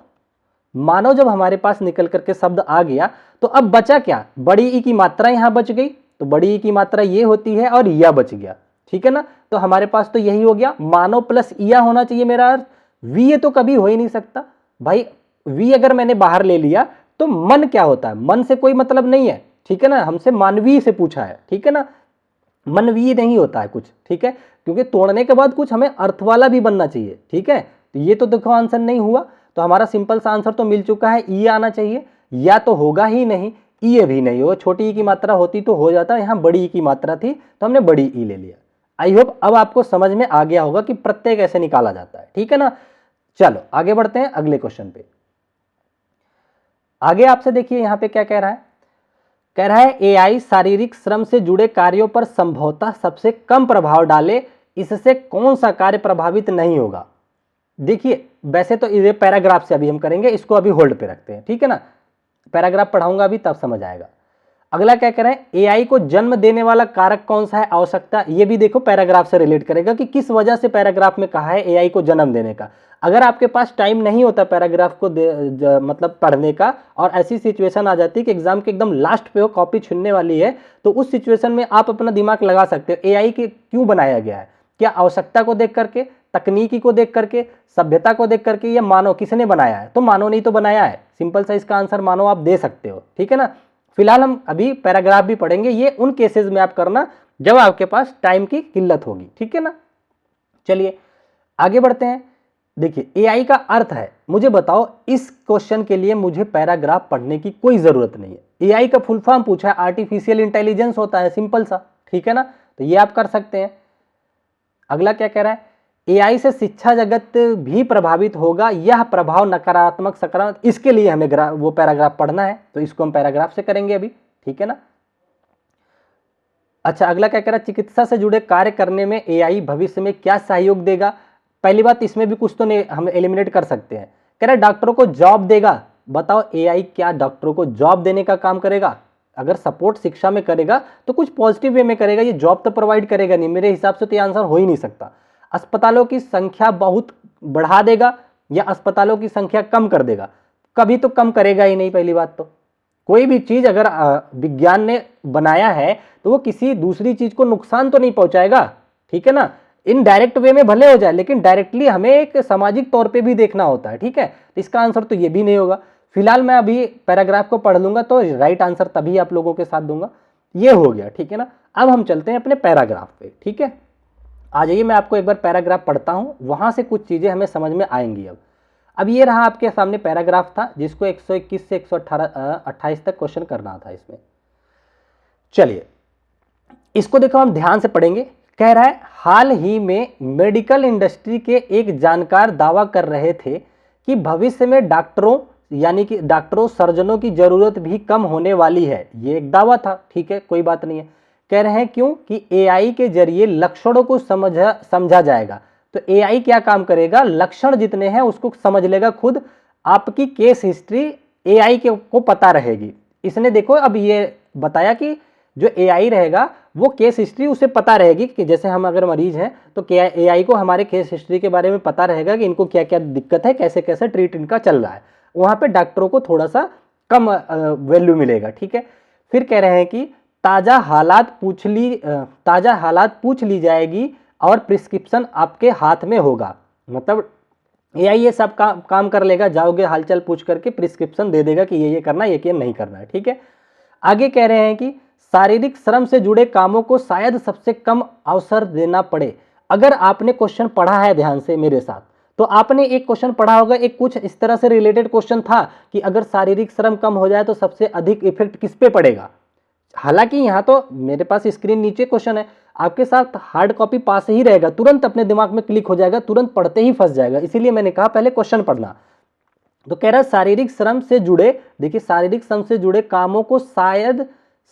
मानव जब हमारे पास निकल करके शब्द आ गया, तो अब बचा क्या? बड़ी ई की मात्रा यहां बच गई, तो बड़ी ई की मात्रा ये होती है और या बच गया, ठीक है ना। तो हमारे पास तो यही हो गया, मानव प्लस या होना चाहिए मेरा अर्थ। वी ये तो कभी हो ही नहीं सकता भाई, वी अगर मैंने बाहर ले लिया तो मन क्या होता है? मन से कोई मतलब नहीं है, ठीक है ना, हमसे मानवीय से पूछा है, ठीक है ना, मनवीय नहीं होता है कुछ, ठीक है, क्योंकि तोड़ने के बाद कुछ हमें अर्थ वाला भी बनना चाहिए, ठीक है। तो ये तो देखो आंसर नहीं हुआ, तो हमारा सिंपल सा आंसर तो मिल चुका है, ई आना चाहिए, या तो होगा ही नहीं, ई भी नहीं होगा। छोटी ई की मात्रा होती तो हो जाता, यहाँ बड़ी ई की मात्रा थी तो हमने बड़ी ई ले लिया। आई होप अब आपको समझ में आ गया होगा कि प्रत्यय कैसे निकाला जाता है, ठीक है ना। चलो आगे बढ़ते हैं अगले क्वेश्चन पे। आगे आपसे देखिए यहाँ पे क्या कह रहा है, कह रहा है एआई शारीरिक श्रम से जुड़े कार्यों पर संभवतः सबसे कम प्रभाव डाले, इससे कौन सा कार्य प्रभावित नहीं होगा। देखिए वैसे तो ये पैराग्राफ से अभी हम करेंगे, इसको अभी होल्ड पे रखते हैं, ठीक है ना, पैराग्राफ पढ़ाऊंगा अभी तब समझ आएगा। अगला क्या कह रहे हैं, एआई को जन्म देने वाला कारक कौन सा है? आवश्यकता। ये भी देखो पैराग्राफ से रिलेट करेगा कि किस वजह से पैराग्राफ में कहा है एआई को जन्म देने का। अगर आपके पास टाइम नहीं होता पैराग्राफ को मतलब पढ़ने का, और ऐसी सिचुएशन आ जाती है कि एग्जाम के एकदम लास्ट पे हो, कॉपी छूटने वाली है, तो उस सिचुएशन में आप अपना दिमाग लगा सकते हो एआई के क्यों बनाया गया है। क्या आवश्यकता को देख करके, तकनीकी को देख करके, सभ्यता को देख करके, या मानव किसने बनाया है? तो मानव ने तो बनाया है, सिंपल सा इसका आंसर मानव आप दे सकते हो, ठीक है ना। फिलहाल हम अभी पैराग्राफ भी पढ़ेंगे, ये उन केसेस में आप करना जब आपके पास टाइम की किल्लत होगी, ठीक है ना। चलिए आगे बढ़ते हैं। देखिए एआई का अर्थ है, मुझे बताओ इस क्वेश्चन के लिए मुझे पैराग्राफ पढ़ने की कोई जरूरत नहीं है। एआई का फुल फॉर्म पूछा है, आर्टिफिशियल इंटेलिजेंस होता है, सिंपल सा, ठीक है ना, तो ये आप कर सकते हैं। अगला क्या कह रहा है, एआई से शिक्षा जगत भी प्रभावित होगा, यह प्रभाव नकारात्मक सकारात्मक, इसके लिए हमें वो पैराग्राफ पढ़ना है, तो इसको हम पैराग्राफ से करेंगे अभी, ठीक है ना। अच्छा अगला क्या कह रहा है, चिकित्सा से जुड़े कार्य करने में एआई भविष्य में क्या सहयोग देगा। पहली बात, इसमें भी कुछ तो नहीं हम एलिमिनेट कर सकते हैं। कह रहा है डॉक्टरों को जॉब देगा। बताओ एआई क्या डॉक्टरों को जॉब देने का काम करेगा? अगर सपोर्ट शिक्षा में करेगा तो कुछ पॉजिटिव वे में करेगा, ये जॉब तो प्रोवाइड करेगा नहीं, मेरे हिसाब से तो ये आंसर हो ही नहीं सकता। अस्पतालों की संख्या बहुत बढ़ा देगा या अस्पतालों की संख्या कम कर देगा? कभी तो कम करेगा ही नहीं। पहली बात तो कोई भी चीज अगर विज्ञान ने बनाया है तो वो किसी दूसरी चीज को नुकसान तो नहीं पहुंचाएगा, ठीक है ना। इनडायरेक्ट वे में भले हो जाए, लेकिन डायरेक्टली हमें एक सामाजिक तौर पे भी देखना होता है, ठीक है। तो इसका आंसर तो ये भी नहीं होगा। फिलहाल मैं अभी पैराग्राफ को पढ़ लूंगा तो राइट आंसर तभी आप लोगों के साथ दूंगा। ये हो गया, ठीक है ना। अब हम चलते हैं अपने पैराग्राफ पे, ठीक है। आ जाइए, मैं आपको एक बार पैराग्राफ पढ़ता हूं, वहां से कुछ चीजें हमें समझ में आएंगी। अब ये रहा आपके सामने पैराग्राफ था जिसको 121 से 128 तक क्वेश्चन करना था इसमें। चलिए इसको देखो हम ध्यान से पढ़ेंगे। कह रहा है हाल ही में मेडिकल इंडस्ट्री के एक जानकार दावा कर रहे थे कि भविष्य में डॉक्टरों यानी कि डॉक्टरों सर्जनों की जरूरत भी कम होने वाली है। ये एक दावा था, ठीक है, कोई बात नहीं है। कह रहे हैं क्यों कि एआई के जरिए लक्षणों को समझा जाएगा। तो एआई क्या काम करेगा, लक्षण जितने हैं उसको समझ लेगा खुद, आपकी केस हिस्ट्री एआई को पता रहेगी। इसने देखो अब ये बताया कि जो एआई रहेगा वो केस हिस्ट्री उसे पता रहेगी कि जैसे हम अगर मरीज हैं तो क्या एआई को हमारे केस हिस्ट्री के बारे में पता रहेगा कि इनको क्या क्या दिक्कत है, कैसे कैसे ट्रीट इनका चल रहा है। वहां पे डॉक्टरों को थोड़ा सा कम वैल्यू मिलेगा, ठीक है। फिर कह रहे हैं कि ताजा हालात पूछ ली जाएगी और प्रिस्क्रिप्शन आपके हाथ में होगा। मतलब एआई ये सब काम कर लेगा, जाओगे हालचाल पूछ करके प्रिस्क्रिप्शन दे देगा कि ये करना है, ये नहीं करना है, ठीक है। आगे कह रहे हैं कि शारीरिक श्रम से जुड़े कामों को शायद सबसे कम अवसर देना पड़े। अगर आपने क्वेश्चन पढ़ा है ध्यान से मेरे साथ, तो आपने एक क्वेश्चन पढ़ा होगा, एक कुछ इस तरह से रिलेटेड क्वेश्चन था कि अगर शारीरिक श्रम कम हो जाए तो सबसे अधिक इफेक्ट किस पे पड़ेगा। हालांकि यहाँ तो मेरे पास स्क्रीन नीचे क्वेश्चन है, आपके साथ हार्ड कॉपी पास ही रहेगा, तुरंत अपने दिमाग में क्लिक हो जाएगा, तुरंत पढ़ते ही फंस जाएगा, इसीलिए मैंने कहा पहले क्वेश्चन पढ़ना। तो कह रहा है शारीरिक श्रम से जुड़े, देखिए शारीरिक श्रम से जुड़े कामों को शायद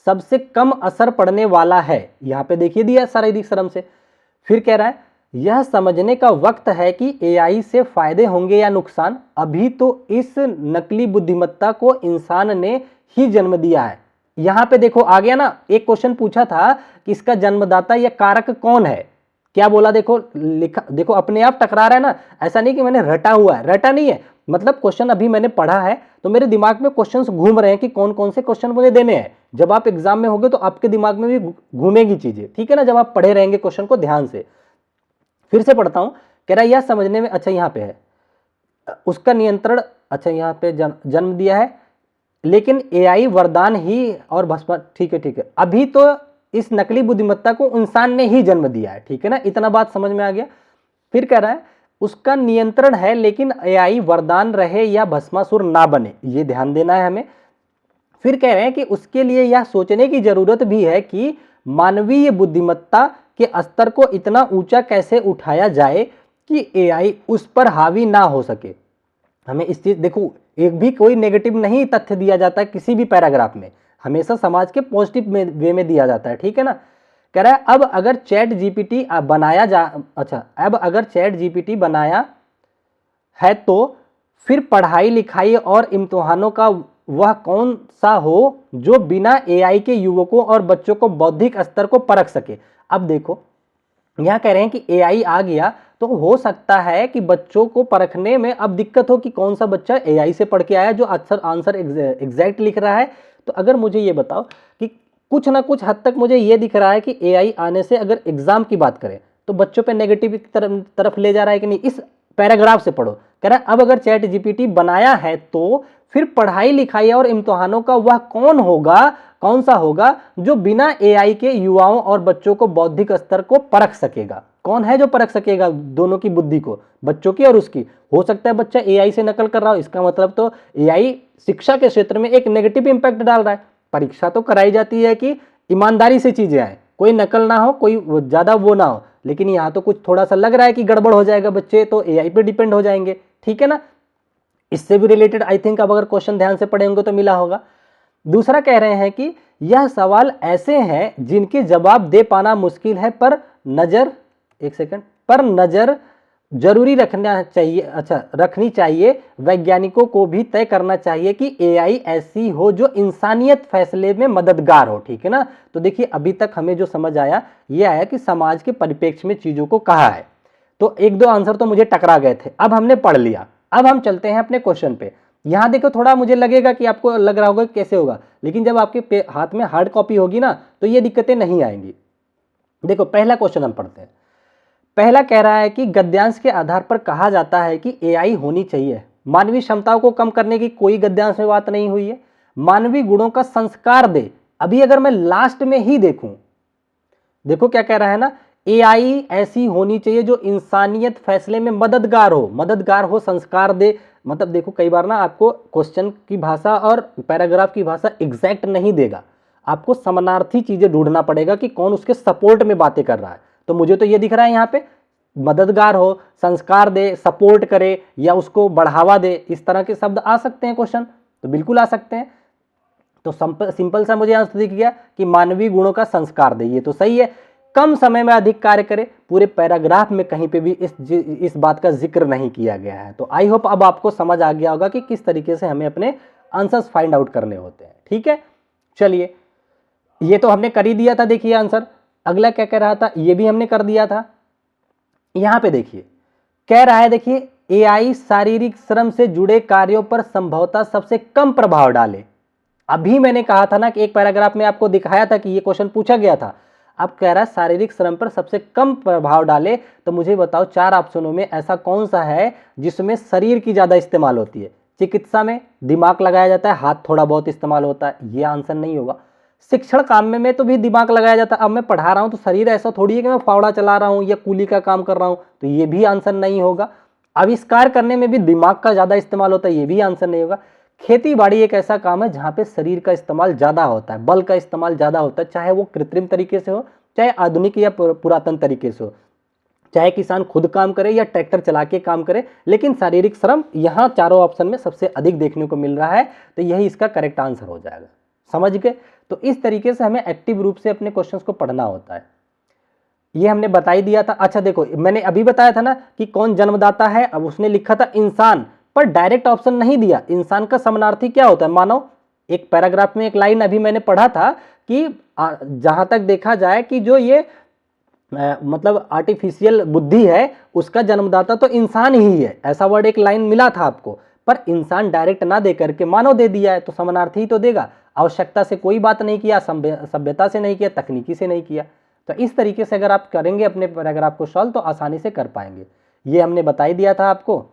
सबसे कम असर पड़ने वाला है। यहां पे देखिए दिया शारीरिक श्रम से। फिर कह रहा है यह समझने का वक्त है कि एआई से फायदे होंगे या नुकसान। अभी तो इस नकली बुद्धिमत्ता को इंसान ने ही जन्म दिया है। यहां पे देखो आ गया ना, एक क्वेश्चन पूछा था कि इसका जन्मदाता या कारक कौन है, क्या बोला, देखो लिखा, देखो अपने आप टकरा रहा है ना। ऐसा नहीं कि मैंने रटा हुआ है, रटा नहीं है, मतलब क्वेश्चन अभी मैंने पढ़ा है तो मेरे दिमाग में क्वेश्चंस घूम रहे हैं कि कौन कौन से क्वेश्चन मुझे देने हैं। जब आप एग्जाम में होगे तो आपके दिमाग में भी घूमेगी चीजें, ठीक है ना, जब आप पढ़े रहेंगे क्वेश्चन को ध्यान से। फिर से पढ़ता हूं, कह रहा है यह समझने में, अच्छा यहां पे है उसका नियंत्रण, अच्छा यहां पे जन्म दिया है, लेकिन एआई वरदान ही और भस्म, ठीक है ठीक है, अभी तो इस नकली बुद्धिमत्ता को इंसान ने ही जन्म दिया है, ठीक है ना, इतना बात समझ में आ गया। फिर कह रहा है उसका नियंत्रण है लेकिन एआई वरदान रहे या भस्मासुर ना बने, ये ध्यान देना है हमें। फिर कह रहे हैं कि उसके लिए यह सोचने की जरूरत भी है कि मानवीय बुद्धिमत्ता के स्तर को इतना ऊंचा कैसे उठाया जाए कि एआई उस पर हावी ना हो सके। हमें इस चीज, देखो एक भी कोई नेगेटिव नहीं तथ्य दिया जाता है किसी भी पैराग्राफ में, हमेशा समाज के पॉजिटिव वे में दिया जाता है, ठीक है ना। कह रहा है अब अगर चैट जीपीटी बनाया जा, अच्छा अब अगर चैट जीपीटी बनाया है तो फिर पढ़ाई लिखाई और इम्तिहानों का वह कौन सा हो जो बिना एआई के युवकों और बच्चों को बौद्धिक स्तर को परख सके। अब देखो यहां कह रहे हैं कि एआई आ गया तो हो सकता है कि बच्चों को परखने में अब दिक्कत हो कि कौन सा बच्चा एआई से पढ़ के आया जो अक्सर आंसर एग्जैक्ट लिख रहा है। तो अगर मुझे ये बताओ कि कुछ ना कुछ हद तक मुझे ये दिख रहा है कि एआई आने से अगर एग्जाम की बात करें तो बच्चों पे नेगेटिव की तरफ ले जा रहा है कि नहीं, इस पैराग्राफ से पढ़ो। कह रहा है अब अगर चैट जीपीटी बनाया है तो फिर पढ़ाई लिखाई और इम्तिहानों का वह कौन सा होगा जो बिना एआई के युवाओं और बच्चों को बौद्धिक स्तर को परख सकेगा। कौन है जो परख सकेगा दोनों की बुद्धि को, बच्चों की और उसकी। हो सकता है बच्चा एआई से नकल कर रहा हो, इसका मतलब तो एआई शिक्षा के क्षेत्र में एक नेगेटिव इंपैक्ट डाल रहा है। परीक्षा तो कराई जाती है कि ईमानदारी से चीजें आए, कोई नकल ना हो, कोई ज्यादा वो ना हो, लेकिन यहाँ तो कुछ थोड़ा सा लग रहा है कि गड़बड़ हो जाएगा, बच्चे तो एआई पे डिपेंड हो जाएंगे, ठीक है ना। इससे भी रिलेटेड आई थिंक अब अगर क्वेश्चन ध्यान से पढ़ेंगे तो मिला होगा। दूसरा कह रहे हैं कि यह सवाल ऐसे हैं जिनके जवाब दे पाना मुश्किल है, पर नजर जरूरी रखना चाहिए, अच्छा रखनी चाहिए। वैज्ञानिकों को भी तय करना चाहिए कि एआई ऐसी हो जो इंसानियत फैसले में मददगार हो, ठीक है ना। तो देखिए अभी तक हमें जो समझ आया ये आया कि समाज के परिप्रेक्ष्य में चीजों को कहा है। तो एक दो आंसर तो मुझे टकरा गए थे, अब हमने पढ़ लिया। अब हम चलते हैं अपने क्वेश्चन पे। यहां देखो थोड़ा मुझे लगेगा कि आपको लग रहा होगा कैसे होगा, लेकिन जब आपके हाथ में हार्ड कॉपी होगी ना तो ये दिक्कतें नहीं आएंगी। देखो पहला क्वेश्चन हम पढ़ते हैं। पहला कह रहा है कि गद्यांश के आधार पर कहा जाता है कि एआई होनी चाहिए। मानवीय क्षमताओं को कम करने की कोई गद्यांश में बात नहीं हुई है। मानवीय गुणों का संस्कार दे। अभी अगर मैं लास्ट में ही देखूं, देखो क्या कह रहा है ना, एआई ऐसी होनी चाहिए जो इंसानियत फैसले में मददगार हो, संस्कार दे। मतलब देखो कई बार ना आपको क्वेश्चन की भाषा और पैराग्राफ की भाषा एग्जैक्ट नहीं देगा, आपको समानार्थी चीजें ढूंढना पड़ेगा कि कौन उसके सपोर्ट में बातें कर रहा है। तो मुझे तो ये दिख रहा है यहाँ पे मददगार हो, संस्कार दे, सपोर्ट करे या उसको बढ़ावा दे, इस तरह के शब्द आ सकते हैं क्वेश्चन, तो बिल्कुल आ सकते हैं। तो सिंपल सा मुझे आंसर दिख गया कि मानवीय गुणों का संस्कार दे, ये तो सही है। कम समय में अधिक कार्य करे, पूरे पैराग्राफ में कहीं पे भी इस बात का जिक्र नहीं किया गया है। तो आई होप अब आपको समझ आ गया होगा कि किस तरीके से हमें अपने आंसर्स फाइंड आउट करने होते हैं। ठीक है, चलिए ये तो हमने कर ही दिया था। देखिए आंसर अगला क्या कह रहा था, ये भी हमने कर दिया था। यहां पे देखिए कह रहा है, देखिए एआई शारीरिक श्रम से जुड़े कार्यों पर संभवतः सबसे कम प्रभाव डाले। अभी मैंने कहा था ना कि एक पैराग्राफ में आपको दिखाया था कि ये क्वेश्चन पूछा गया था। अब कह रहा है शारीरिक श्रम पर सबसे कम प्रभाव डाले, तो मुझे बताओ 4 ऑप्शनों में ऐसा कौन सा है जिसमें शरीर की ज्यादा इस्तेमाल होती है। चिकित्सा में दिमाग लगाया जाता है, हाथ थोड़ा बहुत इस्तेमाल होता है, ये आंसर नहीं होगा। शिक्षण काम में तो भी दिमाग लगाया जाता है, अब मैं पढ़ा रहा हूं तो शरीर ऐसा थोड़ी है कि मैं फावड़ा चला रहा हूं या कूली का काम कर रहा हूं, तो ये भी आंसर नहीं होगा। आविष्कार करने में भी दिमाग का ज्यादा इस्तेमाल होता है, ये भी आंसर नहीं होगा। खेती बाड़ी एक ऐसा काम है जहां पे शरीर का इस्तेमाल ज्यादा होता है, बल का इस्तेमाल ज्यादा होता है, चाहे वो कृत्रिम तरीके से हो, चाहे आधुनिक या पुरातन तरीके से हो, चाहे किसान खुद काम करे या ट्रैक्टर चला के काम करे, लेकिन शारीरिक श्रम यहाँ चारों ऑप्शन में सबसे अधिक देखने को मिल रहा है। तो यही इसका करेक्ट आंसर हो जाएगा। समझ गए? तो इस तरीके से हमें एक्टिव रूप से अपने क्वेश्चंस को पढ़ना होता है, ये हमने बता ही दिया था। अच्छा देखो, मैंने अभी बताया था ना कि कौन जन्मदाता है, अब उसने लिखा था इंसान, पर डायरेक्ट ऑप्शन नहीं दिया। इंसान का समानार्थी क्या होता है? मानो एक पैराग्राफ में एक लाइन अभी मैंने पढ़ा था कि जहां तक देखा जाए कि जो ये मतलब आर्टिफिशियल बुद्धि है उसका जन्मदाता तो इंसान ही है, ऐसा वर्ड एक लाइन मिला था आपको, पर इंसान डायरेक्ट ना दे करके मानव दे दिया है, तो समानार्थी ही तो देगा। आवश्यकता से कोई बात नहीं किया, सभ्यता से नहीं किया, तकनीकी से नहीं किया। तो इस तरीके से अगर आप करेंगे अपने पैराग्राफ को सॉल्व तो आसानी से कर पाएंगे, ये हमने बता ही दिया था आपको।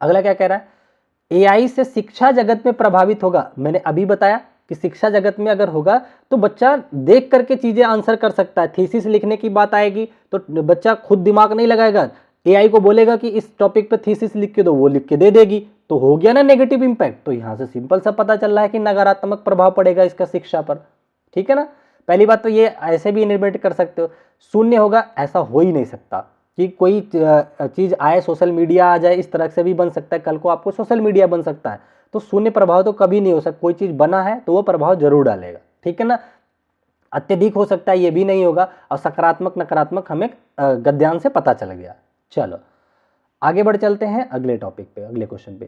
अगला क्या कह रहा है, एआई से शिक्षा जगत में प्रभावित होगा। मैंने अभी बताया कि शिक्षा जगत में अगर होगा तो बच्चा देख करके चीजें आंसर कर सकता है। थीसिस लिखने की बात आएगी तो बच्चा खुद दिमाग नहीं लगाएगा, एआई को बोलेगा कि इस टॉपिक पे थीसिस लिख के दो, वो लिख के दे देगी, तो हो गया ना नेगेटिव इंपैक्ट। तो यहां से सिंपल सा पता चल रहा है कि नकारात्मक प्रभाव पड़ेगा इसका शिक्षा पर। ठीक है ना, पहली बात तो ये ऐसे भी इन्वेंट कर सकते हो, शून्य होगा ऐसा हो ही नहीं सकता कि कोई चीज आए, सोशल मीडिया आ जाए, इस तरह से भी बन सकता है, कल को आपको सोशल मीडिया बन सकता है, तो शून्य प्रभाव तो कभी नहीं हो सकता। कोई चीज बना है तो वो प्रभाव जरूर डालेगा। ठीक है ना, अत्यधिक हो सकता है ये भी नहीं होगा, और सकारात्मक नकारात्मक हमें गद्यांश से पता चल गया। चलो आगे बढ़ चलते हैं अगले टॉपिक पे, अगले क्वेश्चन पे।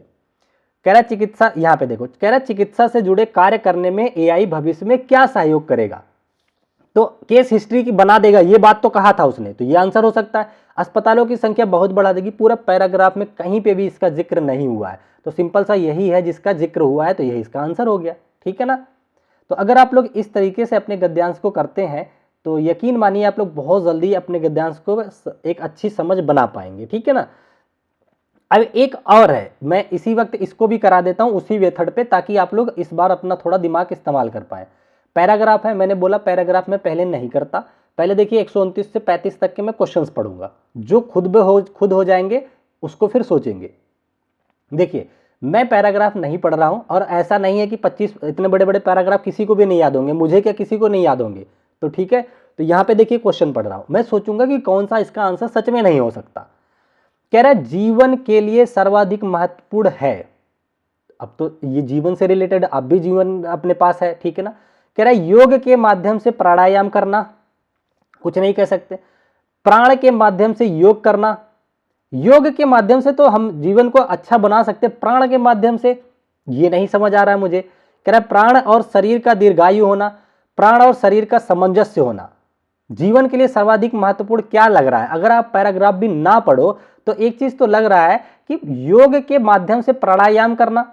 कह रहा चिकित्सा, यहाँ पे देखो कह रहा चिकित्सा से जुड़े कार्य करने में एआई भविष्य में क्या सहयोग करेगा। तो केस हिस्ट्री की बना देगा, ये बात तो कहा था उसने, तो ये आंसर हो सकता है। अस्पतालों की संख्या बहुत बढ़ा देगी, पूरा पैराग्राफ में कहीं पे भी इसका जिक्र नहीं हुआ है, तो सिंपल सा यही है जिसका जिक्र हुआ है, तो यही इसका आंसर हो गया। ठीक है ना, तो अगर आप लोग इस तरीके से अपने गद्यांश को करते हैं तो यकीन मानिए आप लोग बहुत जल्दी अपने गद्यांश को एक अच्छी समझ बना पाएंगे। ठीक है ना, अब एक और है, मैं इसी वक्त इसको भी करा देता हूं उसी मेथड पे, ताकि आप लोग इस बार अपना थोड़ा दिमाग इस्तेमाल कर पाए। पैराग्राफ है, मैंने बोला पैराग्राफ में पहले नहीं करता, पहले देखिए 129 से 35 तक के मैं क्वेश्चंस पढ़ूंगा, जो खुद हो जाएंगे उसको फिर सोचेंगे। देखिए मैं पैराग्राफ नहीं पढ़ रहा हूं, और ऐसा नहीं है कि 25 इतने बड़े बड़े पैराग्राफ किसी को भी नहीं याद होंगे, मुझे क्या किसी को नहीं याद होंगे, तो ठीक है। तो यहां पे देखिए क्वेश्चन पढ़ रहा हूं, मैं सोचूंगा कि कौन सा इसका आंसर सच में नहीं हो सकता। कह रहा है जीवन के लिए सर्वाधिक महत्वपूर्ण है। अब तो ये जीवन से रिलेटेड, अब भी जीवन अपने पास है। ठीक है ना, कह रहा है योग के माध्यम से प्राणायाम करना, कुछ नहीं कह सकते। प्राण के माध्यम से योग करना, योग के माध्यम से तो हम जीवन को अच्छा बना सकते, प्राण के माध्यम से ये नहीं समझ आ रहा है मुझे। कह रहा है प्राण और शरीर का दीर्घायु होना, प्राण और शरीर का सामंजस्य होना जीवन के लिए सर्वाधिक महत्वपूर्ण क्या लग रहा है। अगर आप पैराग्राफ भी ना पढ़ो तो एक चीज तो लग रहा है कि योग के माध्यम से प्राणायाम करना,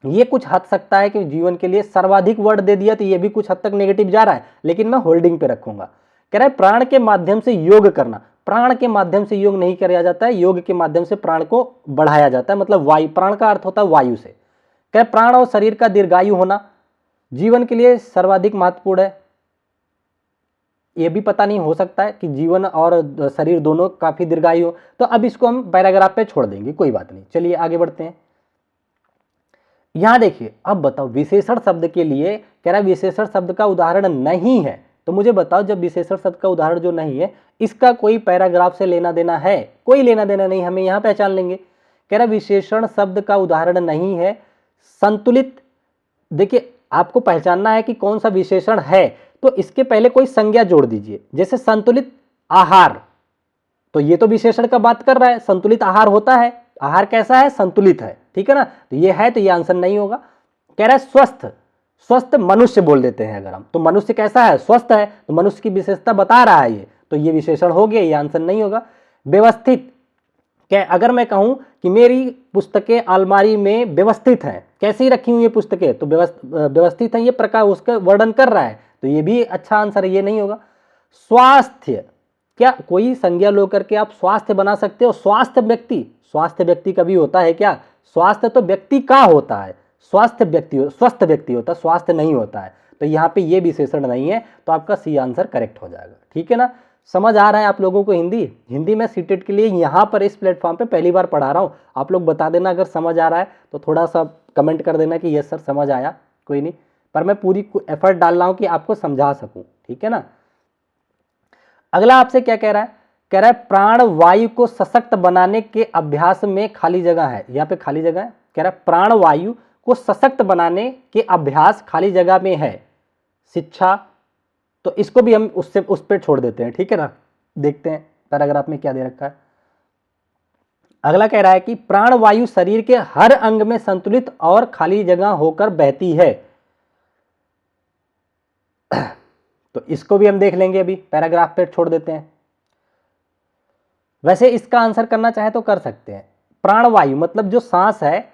ये कुछ हद सकता है कि जीवन के लिए सर्वाधिक वर्ड दे दिया, तो ये भी कुछ हद तक नेगेटिव जा रहा है, लेकिन मैं होल्डिंग पे रखूंगा। कह रहा है प्राण के माध्यम से योग करना, प्राण के माध्यम से योग नहीं किया जाता है, योग के माध्यम से प्राण को बढ़ाया जाता है, मतलब वायु, प्राण का अर्थ होता है वायु से। कह रहा है प्राण और शरीर का दीर्घायु होना जीवन के लिए सर्वाधिक महत्वपूर्ण है। ये भी पता नहीं, हो सकता है कि जीवन और शरीर दोनों काफी दीर्घायु हो। तो अब इसको हम पैराग्राफ पे छोड़ देंगे, कोई बात नहीं। चलिए आगे बढ़ते हैं। यहां देखिए, अब बताओ विशेषण शब्द के लिए कह रहा है विशेषण शब्द का उदाहरण नहीं है। तो मुझे बताओ, जब विशेषण शब्द का उदाहरण जो नहीं है, इसका कोई पैराग्राफ से लेना देना है? कोई लेना देना नहीं, हमें यहां पहचान लेंगे। कह रहा विशेषण शब्द का उदाहरण नहीं है संतुलित। देखिए, आपको पहचानना है कि कौन सा विशेषण है, तो इसके पहले कोई संज्ञा जोड़ दीजिए। जैसे संतुलित आहार, तो ये तो विशेषण का बात कर रहा है, संतुलित आहार होता है, आहार कैसा है, संतुलित है, ठीक है ना। तो ये है, तो ये आंसर नहीं होगा। कह रहा है स्वस्थ, स्वस्थ मनुष्य बोल देते हैं अगर हम, तो मनुष्य कैसा है, स्वस्थ है, तो मनुष्य की विशेषता बता रहा है ये, तो ये विशेषण हो गया, ये आंसर नहीं होगा। व्यवस्थित, क्या अगर मैं कहूं कि मेरी पुस्तकें अलमारी में व्यवस्थित हैं, कैसी रखी हुई ये पुस्तकें, तो व्यवस्थित है, ये प्रकार उसका वर्णन कर रहा है, तो ये भी अच्छा आंसर है, ये नहीं होगा। स्वास्थ्य, क्या कोई संज्ञा लो करके आप स्वास्थ्य बना सकते हो? स्वास्थ्य व्यक्ति, स्वास्थ्य व्यक्ति कभी होता है क्या? स्वास्थ्य तो व्यक्ति का होता है, स्वस्थ व्यक्ति होता है, स्वास्थ्य नहीं होता है। तो यहाँ पे ये विशेषण नहीं है, तो आपका सी आंसर करेक्ट हो जाएगा, ठीक है ना। समझ आ रहा है आप लोगों को हिंदी? हिंदी में सीटेट के लिए यहाँ पर इस प्लेटफॉर्म पे पहली बार पढ़ा रहा हूँ। आप लोग बता देना अगर समझ आ रहा है, तो थोड़ा सा कमेंट कर देना कि यस सर समझ आया, कोई नहीं, पर मैं पूरी एफर्ट डाल रहा हूँ कि आपको समझा सकूँ, ठीक है ना। अगला आपसे क्या कह रहा है? कह रहा है प्राण वायु को सशक्त बनाने के अभ्यास में खाली जगह है। यहाँ पे खाली जगह है, कह रहा है प्राण वायु को सशक्त बनाने के अभ्यास खाली जगह में है शिक्षा, तो इसको भी हम उस पर छोड़ देते हैं, ठीक है ना। देखते हैं पैराग्राफ में क्या दे रखा है। अगला कह रहा है कि प्राण वायु शरीर के हर अंग में संतुलित और खाली जगह होकर बहती है। तो इसको भी हम देख लेंगे, अभी पैराग्राफ पे छोड़ देते हैं। वैसे इसका आंसर करना चाहे तो कर सकते हैं। प्राणवायु मतलब जो सांस है,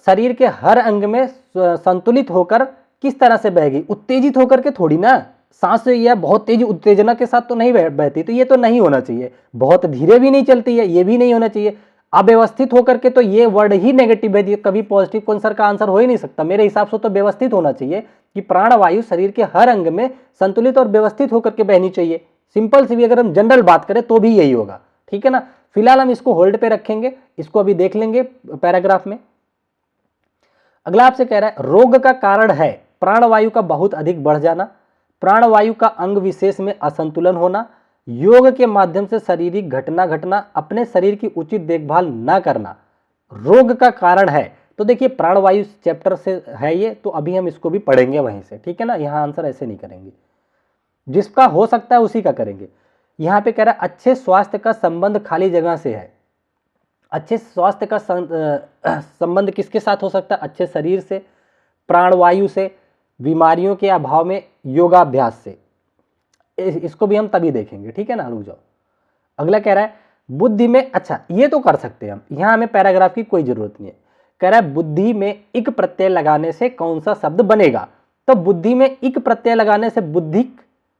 शरीर के हर अंग में संतुलित होकर किस तरह से बहेगी? उत्तेजित होकर के थोड़ी ना, सांस या बहुत तेज उत्तेजना के साथ तो नहीं बहती, तो ये तो नहीं होना चाहिए। बहुत धीरे भी नहीं चलती है, ये भी नहीं होना चाहिए। अव्यवस्थित होकर के, तो ये वर्ड ही नेगेटिव है, कभी पॉजिटिव कौन सर का आंसर हो ही नहीं सकता। मेरे हिसाब से तो व्यवस्थित होना चाहिए कि प्राणवायु शरीर के हर अंग में संतुलित और व्यवस्थित होकर के बहनी चाहिए। सिंपल सी भी अगर हम जनरल बात करें तो भी यही होगा, ठीक है ना। फिलहाल हम इसको होल्ड पे रखेंगे, इसको अभी देख लेंगे पैराग्राफ में। अगला आपसे कह रहा है रोग का कारण है प्राणवायु का बहुत अधिक बढ़ जाना, प्राणवायु का अंग विशेष में असंतुलन होना, योग के माध्यम से शारीरिक घटना घटना, अपने शरीर की उचित देखभाल न करना रोग का कारण है। तो देखिए प्राणवायु चैप्टर से है ये, तो अभी हम इसको भी पढ़ेंगे वहीं से, ठीक है ना। यहाँ आंसर ऐसे नहीं करेंगे, जिसका हो सकता है उसी का करेंगे। यहाँ पे कह रहा है अच्छे स्वास्थ्य का संबंध खाली जगह से है। अच्छे स्वास्थ्य का संबंध किसके साथ हो सकता है? अच्छे शरीर से, प्राणवायु से, बीमारियों के अभाव में योगाभ्यास से। इसको भी हम तभी देखेंगे, ठीक है ना। रुक जाओ, अगला कह रहा है बुद्धि में, अच्छा ये तो कर सकते हैं हम, यहाँ हमें पैराग्राफ की कोई जरूरत नहीं है। कह रहा है बुद्धि में इक प्रत्यय लगाने से कौन सा शब्द बनेगा? तो बुद्धि में इक प्रत्यय लगाने से बुद्धिक,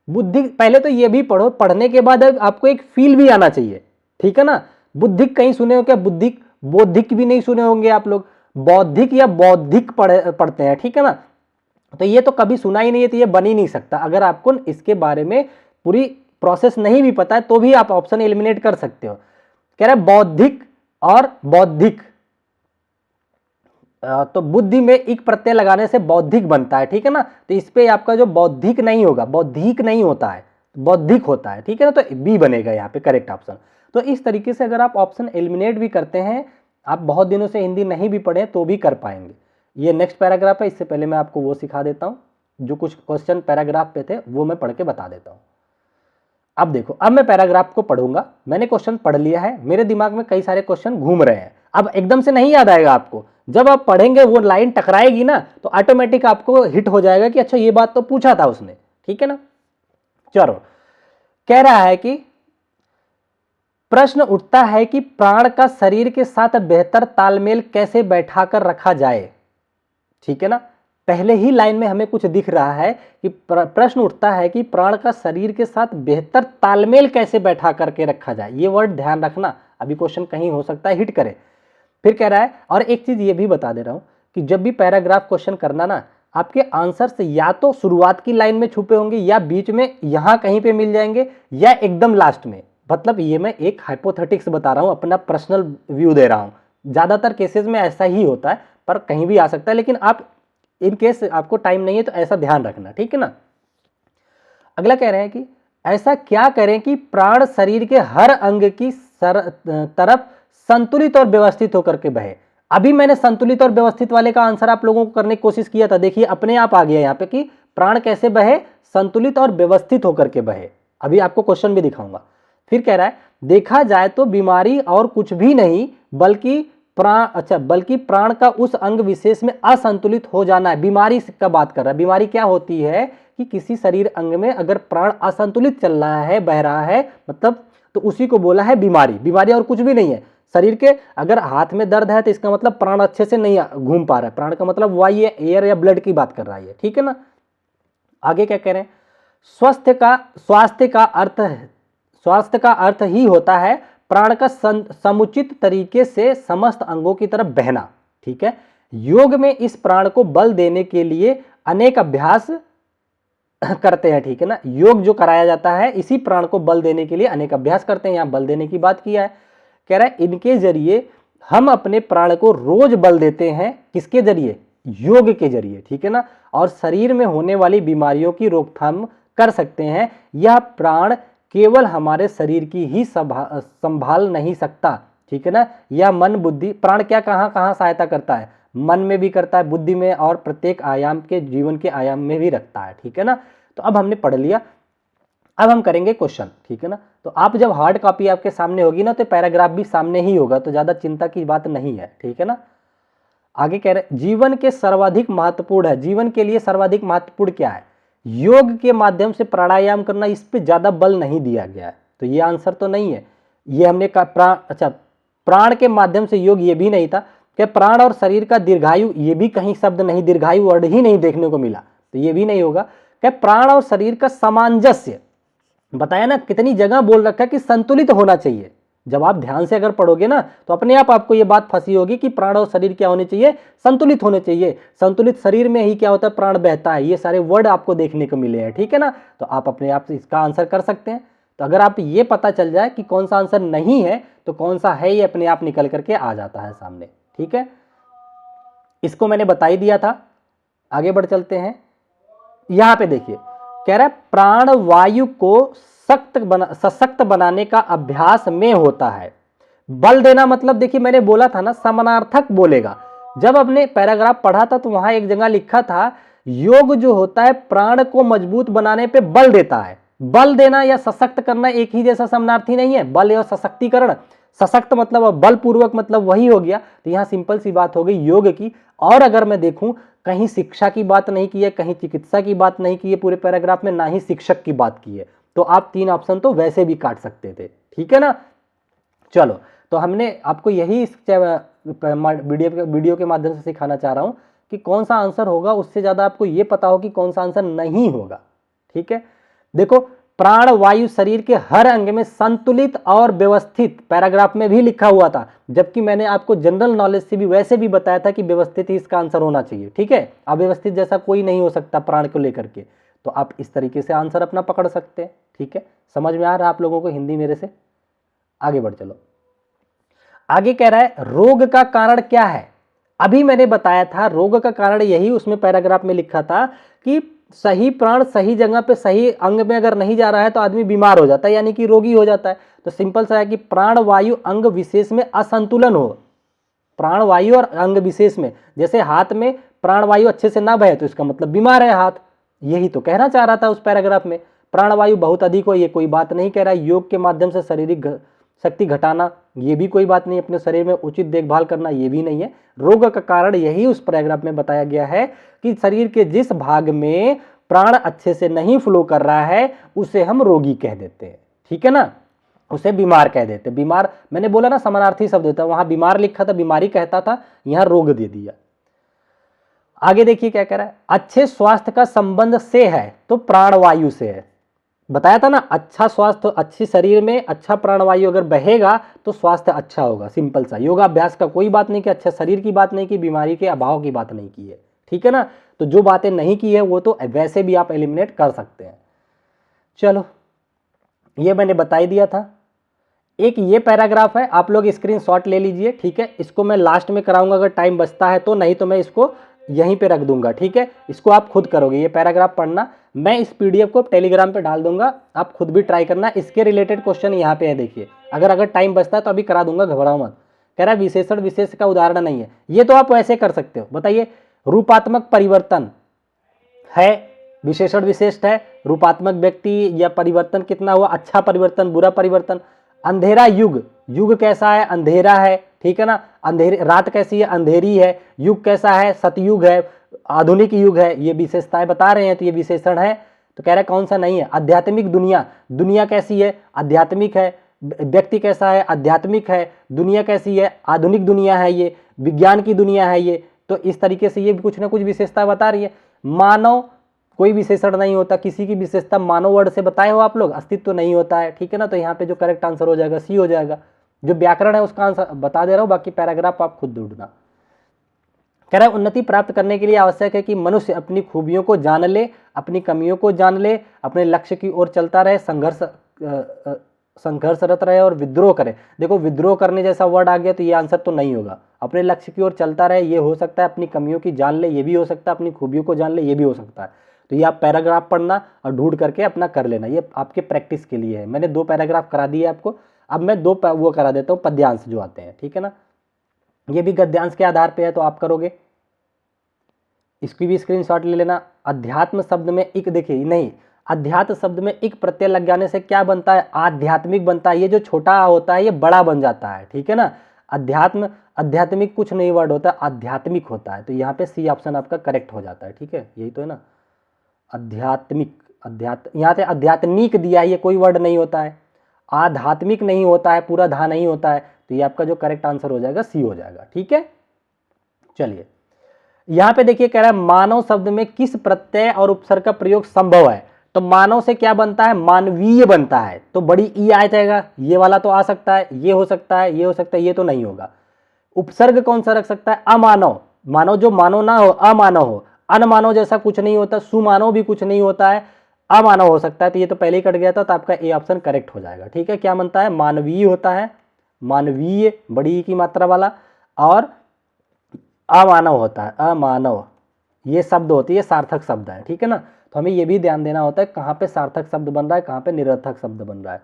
बुद्धि पहले तो ये भी पढ़ो, पढ़ने के बाद आपको एक फील भी आना चाहिए, ठीक है ना। बुद्धिक कहीं सुने हो क्या? बुद्धिक, बौद्धिक भी नहीं सुने होंगे आप लोग, बौद्धिक या बौद्धिक पढ़ते हैं, ठीक है ना। तो ये तो कभी सुना ही नहीं है, तो ये बन ही नहीं सकता। अगर आपको इसके बारे में पूरी प्रोसेस नहीं भी पता है तो भी आप ऑप्शन एलिमिनेट कर सकते हो। कह रहा है बौद्धिक और बौद्धिक, तो बुद्धि में एक प्रत्यय लगाने से बौद्धिक बनता है, ठीक है ना। तो इस पे आपका जो बौद्धिक नहीं होगा, बौद्धिक नहीं होता है, बौद्धिक होता है, ठीक है ना। तो बी बनेगा यहाँ पे करेक्ट ऑप्शन। तो इस तरीके से अगर आप ऑप्शन एलिमिनेट भी करते हैं, आप बहुत दिनों से हिंदी नहीं भी पढ़े तो भी कर पाएंगे। ये नेक्स्ट पैराग्राफ है, इससे पहले मैं आपको वो सिखा देता हूँ, जो कुछ क्वेश्चन पैराग्राफ पे थे वो मैं पढ़ के बता देता हूँ। अब देखो, अब मैं पैराग्राफ को पढ़ूंगा, मैंने क्वेश्चन पढ़ लिया है, मेरे दिमाग में कई सारे क्वेश्चन घूम रहे हैं। अब एकदम से नहीं याद आएगा आपको, जब आप पढ़ेंगे वो लाइन टकराएगी ना, तो ऑटोमेटिक आपको हिट हो जाएगा कि अच्छा ये बात तो पूछा था उसने, ठीक है ना। चलो, कह रहा है कि प्रश्न उठता है कि प्राण का शरीर के साथ बेहतर तालमेल कैसे बैठाकर रखा जाए, ठीक है ना। पहले ही लाइन में हमें कुछ दिख रहा है कि प्रश्न उठता है कि प्राण का शरीर के साथ बेहतर तालमेल कैसे बैठा करके रखा जाए। ये वर्ड ध्यान रखना, अभी क्वेश्चन कहीं हो सकता है हिट करे। फिर कह रहा है, और एक चीज ये भी बता दे रहा हूं कि जब भी पैराग्राफ क्वेश्चन करना ना, आपके आंसर से या तो शुरुआत की लाइन में छुपे होंगे या बीच में यहाँ कहीं पे मिल जाएंगे या एकदम लास्ट में। मतलब ये मैं एक हाइपोथेटिक्स बता रहा हूँ, अपना पर्सनल व्यू दे रहा हूँ। ज़्यादातर केसेस में ऐसा ही होता है, पर कहीं भी आ सकता है, लेकिन आप इन केस आपको टाइम नहीं है तो ऐसा ध्यान रखना, ठीक है ना। अगला कह रहे हैं कि ऐसा क्या करें कि प्राण शरीर के हर अंग की तरफ संतुलित और व्यवस्थित होकर के बहे। अभी मैंने संतुलित और व्यवस्थित वाले का आंसर आप लोगों को करने की कोशिश किया था, देखिए अपने आप आ गया यहाँ पे कि प्राण कैसे बहे, संतुलित और व्यवस्थित होकर के बहे। अभी आपको क्वेश्चन भी दिखाऊंगा। फिर कह रहा है देखा जाए तो बीमारी और कुछ भी नहीं बल्कि प्राण का उस अंग विशेष में असंतुलित हो जाना है। बीमारी का बात कर रहा है। बीमारी क्या होती है कि किसी शरीर अंग में अगर प्राण असंतुलित चल रहा है, बह रहा है, मतलब तो उसी को बोला है बीमारी। बीमारी और कुछ भी नहीं है। शरीर के अगर हाथ में दर्द है तो इसका मतलब प्राण अच्छे से नहीं घूम पा रहा है। प्राण का मतलब वायु, एयर या ब्लड की बात कर रहा है, ठीक है ना। आगे क्या कह रहे हैं, स्वास्थ्य का अर्थ ही होता है प्राण का समुचित तरीके से समस्त अंगों की तरफ बहना, ठीक है। योग में इस प्राण को बल देने के लिए अनेक अभ्यास करते हैं, ठीक है ना। योग जो कराया जाता है इसी प्राण को बल देने के लिए अनेक अभ्यास करते हैं। यहां बल देने की बात किया है। कह रहा है इनके जरिए हम अपने प्राण को रोज बल देते हैं। किसके जरिए, योग के जरिए, ठीक है ना। और शरीर में होने वाली बीमारियों की रोकथाम कर सकते हैं। यह प्राण केवल हमारे शरीर की ही संभाल नहीं सकता, ठीक है ना। यह मन बुद्धि, प्राण क्या कहां कहां सहायता करता है, मन में भी करता है, बुद्धि में, और प्रत्येक आयाम के जीवन के आयाम में भी रखता है, ठीक है ना। तो अब हमने पढ़ लिया, अब हम करेंगे क्वेश्चन, ठीक है ना। तो आप जब हार्ड कॉपी आपके सामने होगी ना तो पैराग्राफ भी सामने ही होगा, तो ज्यादा चिंता की बात नहीं है, ठीक है ना। आगे कह रहे जीवन के सर्वाधिक महत्वपूर्ण है। जीवन के लिए सर्वाधिक महत्वपूर्ण क्या है, योग के माध्यम से प्राणायाम करना। इस पे ज्यादा बल नहीं दिया गया है, तो ये आंसर तो नहीं है। ये हमने कहा प्राण के माध्यम से योग, ये भी नहीं था कि प्राण और शरीर का दीर्घायु, ये भी कहीं शब्द नहीं, दीर्घायु वर्ड ही नहीं देखने को मिला, तो ये भी नहीं होगा। कि प्राण और शरीर का सामंजस्य, बताया ना कितनी जगह बोल रखा है कि संतुलित होना चाहिए। जब आप ध्यान से अगर पढ़ोगे ना तो अपने आप आपको ये बात फंसी होगी कि प्राण और शरीर क्या होने चाहिए, संतुलित होने चाहिए। संतुलित शरीर में ही क्या होता है, प्राण बहता है। ये सारे वर्ड आपको देखने को मिले हैं, ठीक है ना। तो आप अपने आप से इसका आंसर कर सकते हैं। तो अगर आप ये पता चल जाए कि कौन सा आंसर नहीं है तो कौन सा है, ये अपने आप निकल करके आ जाता है सामने, ठीक है। इसको मैंने बता ही दिया था। आगे बढ़ चलते हैं। यहां पे देखिए कह रहा है प्राण वायु को सशक्त बनाने का अभ्यास में होता है। बल देना मतलब देखिए मैंने बोला था ना, समानार्थक बोलेगा। जब हमने पैराग्राफ पढ़ा था तो वहां एक जगह लिखा था योग जो होता है प्राण को मजबूत बनाने पे बल देता है। बल देना या सशक्त करना एक ही जैसा समानार्थी नहीं है। बल और सशक्तिकरण, सशक्त मतलब बलपूर्वक मतलब वही हो गया। तो यहां सिंपल सी बात हो गई योग की। और अगर मैं देखूं कहीं शिक्षा की बात नहीं की है, कहीं चिकित्सा की बात नहीं की है पूरे पैराग्राफ में, ना ही शिक्षक की बात की है, तो आप 3 ऑप्शन तो वैसे भी काट सकते थे, ठीक है ना। चलो, तो हमने आपको यही इस वीडियो के माध्यम से सिखाना चाह रहा हूं कि कौन सा आंसर होगा, उससे ज्यादा आपको यह पता हो कि कौन सा आंसर नहीं होगा, ठीक है। देखो प्राण वायु शरीर के हर अंग में संतुलित और व्यवस्थित, पैराग्राफ में भी लिखा हुआ था, जबकि मैंने आपको जनरल नॉलेज से भी वैसे भी बताया था कि व्यवस्थित ही इसका आंसर होना चाहिए, ठीक है। अव्यवस्थित जैसा कोई नहीं हो सकता प्राण को लेकर के। तो आप इस तरीके से आंसर अपना पकड़ सकते हैं, ठीक है। समझ में आ रहा है आप लोगों को हिंदी मेरे से। आगे बढ़ चलो। आगे कह रहा है रोग का कारण क्या है। अभी मैंने बताया था रोग का कारण यही उसमें पैराग्राफ में लिखा था कि सही प्राण सही जगह पे सही अंग में अगर नहीं जा रहा है तो आदमी बीमार हो जाता है, यानी कि रोगी हो जाता है। तो सिंपल सा है कि प्राण वायु अंग विशेष में असंतुलन हो। प्राण वायु और अंग विशेष में, जैसे हाथ में प्राण वायु अच्छे से ना बहे तो इसका मतलब बीमार है हाथ। यही तो कहना चाह रहा था उस पैराग्राफ में। प्राण वायु बहुत अधिक हो ये कोई बात नहीं कह रहा है। योग के माध्यम से शारीरिक शक्ति घटाना ये भी कोई बात नहीं, अपने शरीर में उचित देखभाल करना ये भी नहीं है। रोग का कारण यही उस पैराग्राफ में बताया गया है कि शरीर के जिस भाग में प्राण अच्छे से नहीं फ्लो कर रहा है उसे हम रोगी कह देते हैं, ठीक है ना, उसे बीमार कह देते। बीमार मैंने बोला ना समानार्थी शब्द होता है, वहां बीमार लिखा था बीमारी कहता था, यहां रोग दे दिया। आगे देखिए क्या कह रहा है, अच्छे स्वास्थ्य का संबंध से है तो प्राणवायु से है। बताया था ना, अच्छा स्वास्थ्य, अच्छी शरीर में अच्छा प्राणवायु अगर बहेगा तो स्वास्थ्य अच्छा होगा। सिंपल सा योगाभ्यास का कोई बात नहीं कि अच्छा शरीर की बात नहीं की, बीमारी के अभाव की बात नहीं की है, ठीक है ना। तो जो बातें नहीं की है वो तो वैसे भी आप एलिमिनेट कर सकते हैं। चलो ये मैंने बता ही दिया था। एक ये पैराग्राफ है, आप लोग स्क्रीनशॉट ले लीजिए, ठीक है। इसको मैं लास्ट में कराऊंगा अगर टाइम बचता है तो, नहीं तो मैं इसको यहीं पे रख दूंगा, ठीक है। इसको आप खुद करोगे, ये पैराग्राफ पढ़ना। मैं इस पीडीएफ को टेलीग्राम पे डाल दूंगा, आप खुद भी ट्राई करना। इसके रिलेटेड क्वेश्चन यहाँ पे है, देखिए। अगर टाइम बचता है तो अभी करा दूंगा, घबराओ मत। कह रहा है विशेषण विशेष का उदाहरण नहीं है, ये तो आप वैसे कर सकते हो। बताइए, रूपात्मक परिवर्तन है, विशेषण विशेष है, रूपात्मक व्यक्ति या परिवर्तन कितना हुआ, अच्छा परिवर्तन, बुरा परिवर्तन। अंधेरा युग, युग कैसा है, अंधेरा है, ठीक है ना। अंधेरी रात कैसी है, अंधेरी है। युग कैसा है, सतयुग है, आधुनिक युग है। ये विशेषताएं बता रहे हैं, तो ये विशेषण है। तो कह रहा है कौन सा नहीं है। आध्यात्मिक दुनिया, दुनिया कैसी है, आध्यात्मिक है। व्यक्ति कैसा है, आध्यात्मिक है। दुनिया कैसी है, आधुनिक दुनिया है, ये विज्ञान की दुनिया है ये। तो इस तरीके से ये कुछ ना कुछ विशेषता बता रही है। मानव, कोई विशेषण नहीं होता, किसी की विशेषता मानव वर्ड से बताए हो आप लोग, अस्तित्व तो नहीं होता है, ठीक है ना। तो यहाँ पे जो करेक्ट आंसर हो जाएगा सी हो जाएगा। जो व्याकरण है उसका आंसर बता दे रहा हूँ, बाकी पैराग्राफ आप खुद ढूंढना। कह रहा है उन्नति प्राप्त करने के लिए आवश्यक है कि मनुष्य अपनी खूबियों को जान ले, अपनी कमियों को जान ले, अपने लक्ष्य की ओर चलता रहे, संघर्षरत रहे और विद्रोह करे। देखो विद्रोह करने जैसा वर्ड आ गया तो ये आंसर तो नहीं होगा। अपने लक्ष्य की ओर चलता रहे ये हो सकता है, अपनी कमियों की जान ले ये भी हो सकता है, अपनी खूबियों को जान ले ये भी हो सकता है। तो ये आप पैराग्राफ पढ़ना और ढूंढ करके अपना कर लेना, ये आपके प्रैक्टिस के लिए है। मैंने 2 पैराग्राफ करा दिए आपको, अब मैं 2 वो करा देता हूँ पद्यांश जो आते हैं, ठीक है ना। ये भी गद्यांश के आधार पे है तो आप करोगे, इसकी भी स्क्रीनशॉट ले लेना। अध्यात्म शब्द में एक, देखिए नहीं, अध्यात्म शब्द में एक प्रत्यय लग जाने से क्या बनता है, आध्यात्मिक बनता है। ये जो छोटा होता है ये बड़ा बन जाता है, ठीक है ना। अध्यात्म, आध्यात्मिक कुछ नहीं वर्ड होता, आध्यात्मिक होता है। तो यहाँ पे सी ऑप्शन आपका करेक्ट हो जाता है, ठीक है, यही तो है ना। आध्यात्मिक, यहाँ से आध्यात्मिक दिया है, ये कोई वर्ड नहीं होता है। आध्यात्मिक नहीं होता है, पूरा धा नहीं होता है। तो ये आपका जो करेक्ट आंसर हो जाएगा सी हो जाएगा, ठीक है। चलिए यहाँ पे देखिए, कह रहा है मानव शब्द में किस प्रत्यय और उपसर्ग का प्रयोग संभव है। तो मानव से क्या बनता है, मानवीय बनता है। तो बड़ी ई आ जाएगा, ये वाला तो आ सकता है, ये हो सकता है, ये हो सकता है, ये तो नहीं होगा। उपसर्ग कौन सा रख सकता है, अमानव। मानव जो मानव ना हो, अमानव हो। अनमानव जैसा कुछ नहीं होता, सुमानव भी कुछ नहीं होता है, अमानव हो सकता है। तो ये तो पहले ही कट गया था, तो आपका ए ऑप्शन करेक्ट हो जाएगा, ठीक है। क्या बनता है, मानवीय होता है, मानवीय बड़ी ई की मात्रा वाला, और अमानव होता है, अमानव। ये शब्द होती है, सार्थक शब्द है, ठीक है ना। तो हमें ये भी ध्यान देना होता है कहाँ पे सार्थक शब्द बन रहा है, कहाँ पे निरर्थक शब्द बन रहा है।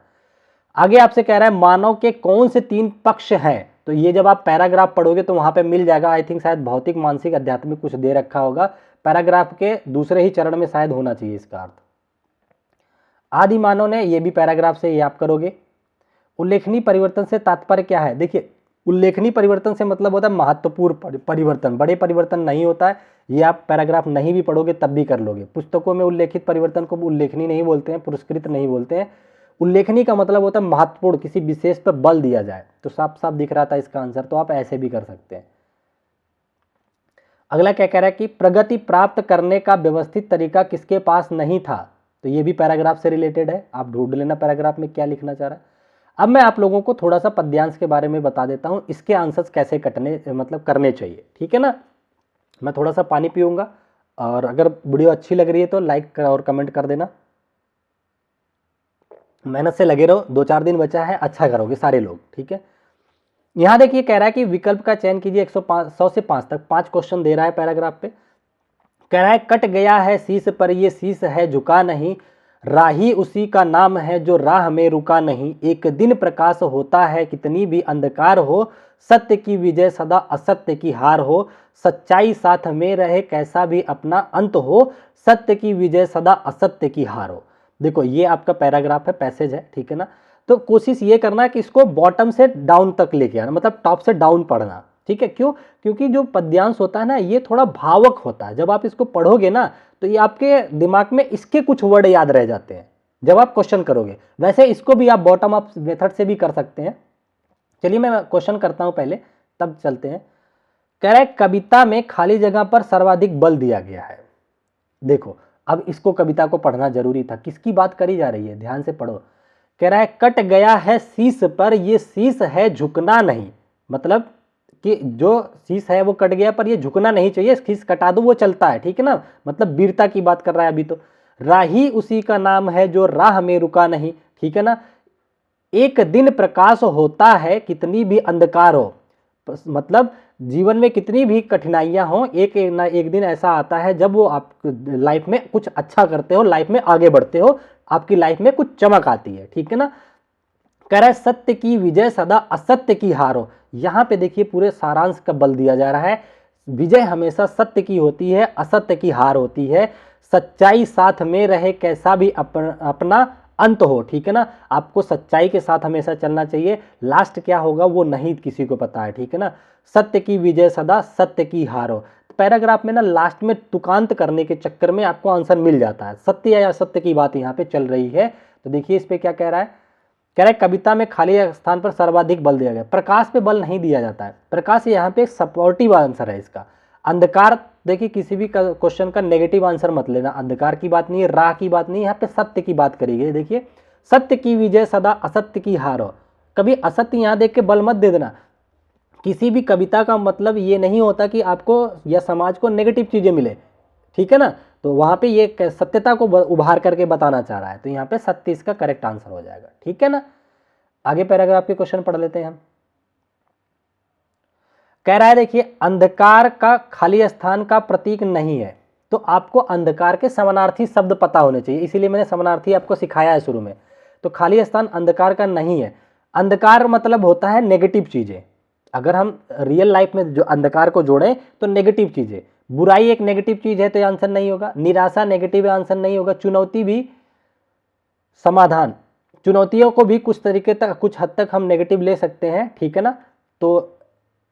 आगे आपसे कह रहा है मानव के कौन से 3 पक्ष हैं। तो ये जब आप पैराग्राफ पढ़ोगे तो वहां पे मिल जाएगा। आई थिंक शायद भौतिक, मानसिक, आध्यात्मिक कुछ दे रखा होगा। पैराग्राफ के दूसरे ही चरण में शायद होना चाहिए इसका अर्थ। आदि मानव ने, ये भी पैराग्राफ से ये आप करोगे। उल्लेखनीय परिवर्तन से तात्पर्य क्या है। देखिए उल्लेखनीय परिवर्तन से मतलब होता है महत्वपूर्ण परिवर्तन, बड़े परिवर्तन नहीं होता है। ये आप पैराग्राफ नहीं भी पढ़ोगे तब भी कर लोगे। पुस्तकों में उल्लेखित परिवर्तन को उल्लेखनीय नहीं बोलते हैं, पुरस्कृत नहीं बोलते हैं। उल्लेखनीय का मतलब होता है महत्वपूर्ण, किसी विशेष पर बल दिया जाए। तो साफ साफ दिख रहा था इसका आंसर, तो आप ऐसे भी कर सकते हैं। अगला क्या कह रहा है कि प्रगति प्राप्त करने का व्यवस्थित तरीका किसके पास नहीं था। तो ये भी पैराग्राफ से रिलेटेड है, आप ढूंढ लेना पैराग्राफ में क्या लिखना चाह रहा है। अब मैं आप लोगों को थोड़ा सा पद्यांश के बारे में बता देता हूं, इसके आंसर्स कैसे कटने मतलब करने चाहिए, ठीक है ना। मैं थोड़ा सा पानी पीऊंगा, और अगर वीडियो अच्छी लग रही है तो लाइक और कमेंट कर देना। मेहनत से लगे रहो, 2-4 दिन बचा है, अच्छा करोगे सारे लोग, ठीक है। यहां देखिए कह रहा है कि विकल्प का चयन कीजिए। 100 से 5 तक 5 क्वेश्चन दे रहा है पैराग्राफ पे। कह रहा है कट गया है शीश पर ये शीश है झुका नहीं, राही उसी का नाम है जो राह में रुका नहीं। एक दिन प्रकाश होता है कितनी भी अंधकार हो, सत्य की विजय सदा असत्य की हार हो। सच्चाई साथ में रहे कैसा भी अपना अंत हो, सत्य की विजय सदा असत्य की हार हो। देखो ये आपका पैराग्राफ है, पैसेज है, ठीक है ना। तो कोशिश ये करना है कि इसको बॉटम से डाउन तक लेके आना, मतलब टॉप से डाउन पढ़ना, ठीक है। क्यों, क्योंकि जो पद्यांश होता है ना ये थोड़ा भावक होता है। जब आप इसको पढ़ोगे ना तो ये आपके दिमाग में इसके कुछ वर्ड याद रह जाते हैं जब आप क्वेश्चन करोगे। वैसे इसको भी आप बॉटम अप मेथड से भी कर सकते हैं। चलिए मैं क्वेश्चन करता हूं पहले, तब चलते हैं। कह रहा है कविता में खाली जगह पर सर्वाधिक बल दिया गया है। देखो अब इसको, कविता को पढ़ना जरूरी था, किसकी बात करी जा रही है, ध्यान से पढ़ो। कह रहा है कट गया है शीश पर ये शीश है झुकना नहीं, मतलब कि जो शीश है वो कट गया पर ये झुकना नहीं चाहिए, शीश कटा दो वो चलता है, ठीक है ना, मतलब वीरता की बात कर रहा है अभी तो। राही उसी का नाम है जो राह में रुका नहीं, ठीक है ना। एक दिन प्रकाश होता है कितनी भी अंधकार हो, मतलब जीवन में कितनी भी कठिनाइयां हो, एक ना एक दिन ऐसा आता है जब वो आप लाइफ में कुछ अच्छा करते हो, लाइफ में आगे बढ़ते हो, आपकी लाइफ में कुछ चमक आती है, ठीक है ना। कह रहा है सत्य की विजय सदा असत्य की हार हो। यहां पे देखिए पूरे सारांश का बल दिया जा रहा है, विजय हमेशा सत्य की होती है, असत्य की हार होती है। सच्चाई साथ में रहे कैसा भी अपना अंत हो, ठीक है ना। आपको सच्चाई के साथ हमेशा चलना चाहिए, लास्ट क्या होगा वो नहीं किसी को पता है, ठीक है ना। सत्य की विजय सदा सत्य की हार हो। पैराग्राफ में ना लास्ट में तुकांत करने के चक्कर में आपको आंसर मिल जाता है, सत्य या असत्य की बात यहाँ पे चल रही है। तो देखिए इस पे क्या कह रहा है, कह रहा है कविता में खाली स्थान पर सर्वाधिक बल दिया गया, प्रकाश पे बल नहीं दिया जाता है, प्रकाश यहाँ पे सपोर्टिव आंसर है इसका। अंधकार, देखिए किसी भी क्वेश्चन का नेगेटिव आंसर मत लेना, अंधकार की बात नहीं है, राह की बात नहीं है, यहाँ पे सत्य की बात करी गई। देखिए सत्य की विजय सदा असत्य की हार हो, कभी असत्य यहाँ देख के बल मत दे देना। किसी भी कविता का मतलब ये नहीं होता कि आपको या समाज को नेगेटिव चीजें मिले, ठीक है ना। तो वहां पे ये सत्यता को उभार करके बताना चाह रहा है, तो यहाँ पे सत्य इसका करेक्ट आंसर हो जाएगा, ठीक है ना। आगे पैराग्राफ के क्वेश्चन पढ़ लेते हैं हम। कह रहा है देखिए अंधकार का खाली स्थान का प्रतीक नहीं है, तो आपको अंधकार के समानार्थी शब्द पता होने चाहिए, इसीलिए मैंने समानार्थी आपको सिखाया है शुरू में। तो खाली स्थान अंधकार का नहीं है, अंधकार मतलब होता है नेगेटिव चीजें। अगर हम रियल लाइफ में जो अंधकार को जोड़ें तो नेगेटिव चीजें, बुराई एक नेगेटिव चीज है तो आंसर नहीं होगा, निराशा नेगेटिव आंसर नहीं होगा, चुनौती भी, समाधान, चुनौतियों को भी कुछ तरीके तक कुछ हद तक हम नेगेटिव ले सकते हैं, ठीक है ना। तो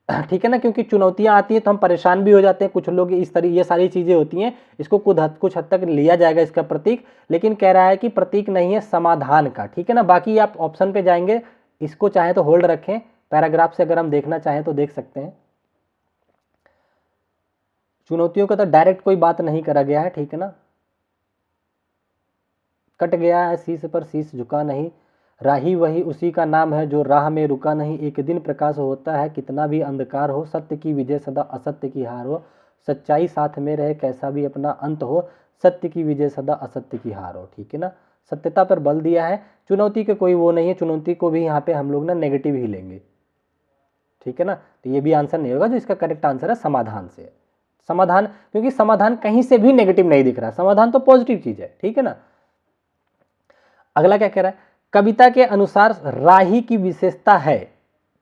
ठीक है ना, क्योंकि चुनौतियां आती हैं तो हम परेशान भी हो जाते हैं, कुछ लोग इस तरह, ये सारी चीजें होती हैं, इसको कुछ हद तक लिया जाएगा इसका प्रतीक, लेकिन कह रहा है कि प्रतीक नहीं है समाधान का, ठीक है ना। बाकी आप ऑप्शन पे जाएंगे, इसको चाहे तो होल्ड रखें, पैराग्राफ से अगर हम देखना चाहें तो देख सकते हैं। चुनौतियों का तो डायरेक्ट कोई बात नहीं करा गया है, ठीक है ना। कट गया है शीश पर शीश झुका नहीं, राही वही उसी का नाम है जो राह में रुका नहीं, एक दिन प्रकाश होता है कितना भी अंधकार हो, सत्य की विजय सदा असत्य की हार हो, सच्चाई साथ में रहे कैसा भी अपना अंत हो, सत्य की विजय सदा असत्य की हार हो, ठीक है ना। सत्यता पर बल दिया है, चुनौती के कोई वो नहीं है, चुनौती को भी यहाँ पे हम लोग ना नेगेटिव ही लेंगे, ठीक है ना। तो ये भी आंसर नहीं होगा, जो इसका करेक्ट आंसर है समाधान से, समाधान, क्योंकि समाधान कहीं से भी नेगेटिव नहीं दिख रहा, समाधान तो पॉजिटिव चीज है, ठीक है ना। अगला क्या कह रहा है, कविता के अनुसार राही की विशेषता है,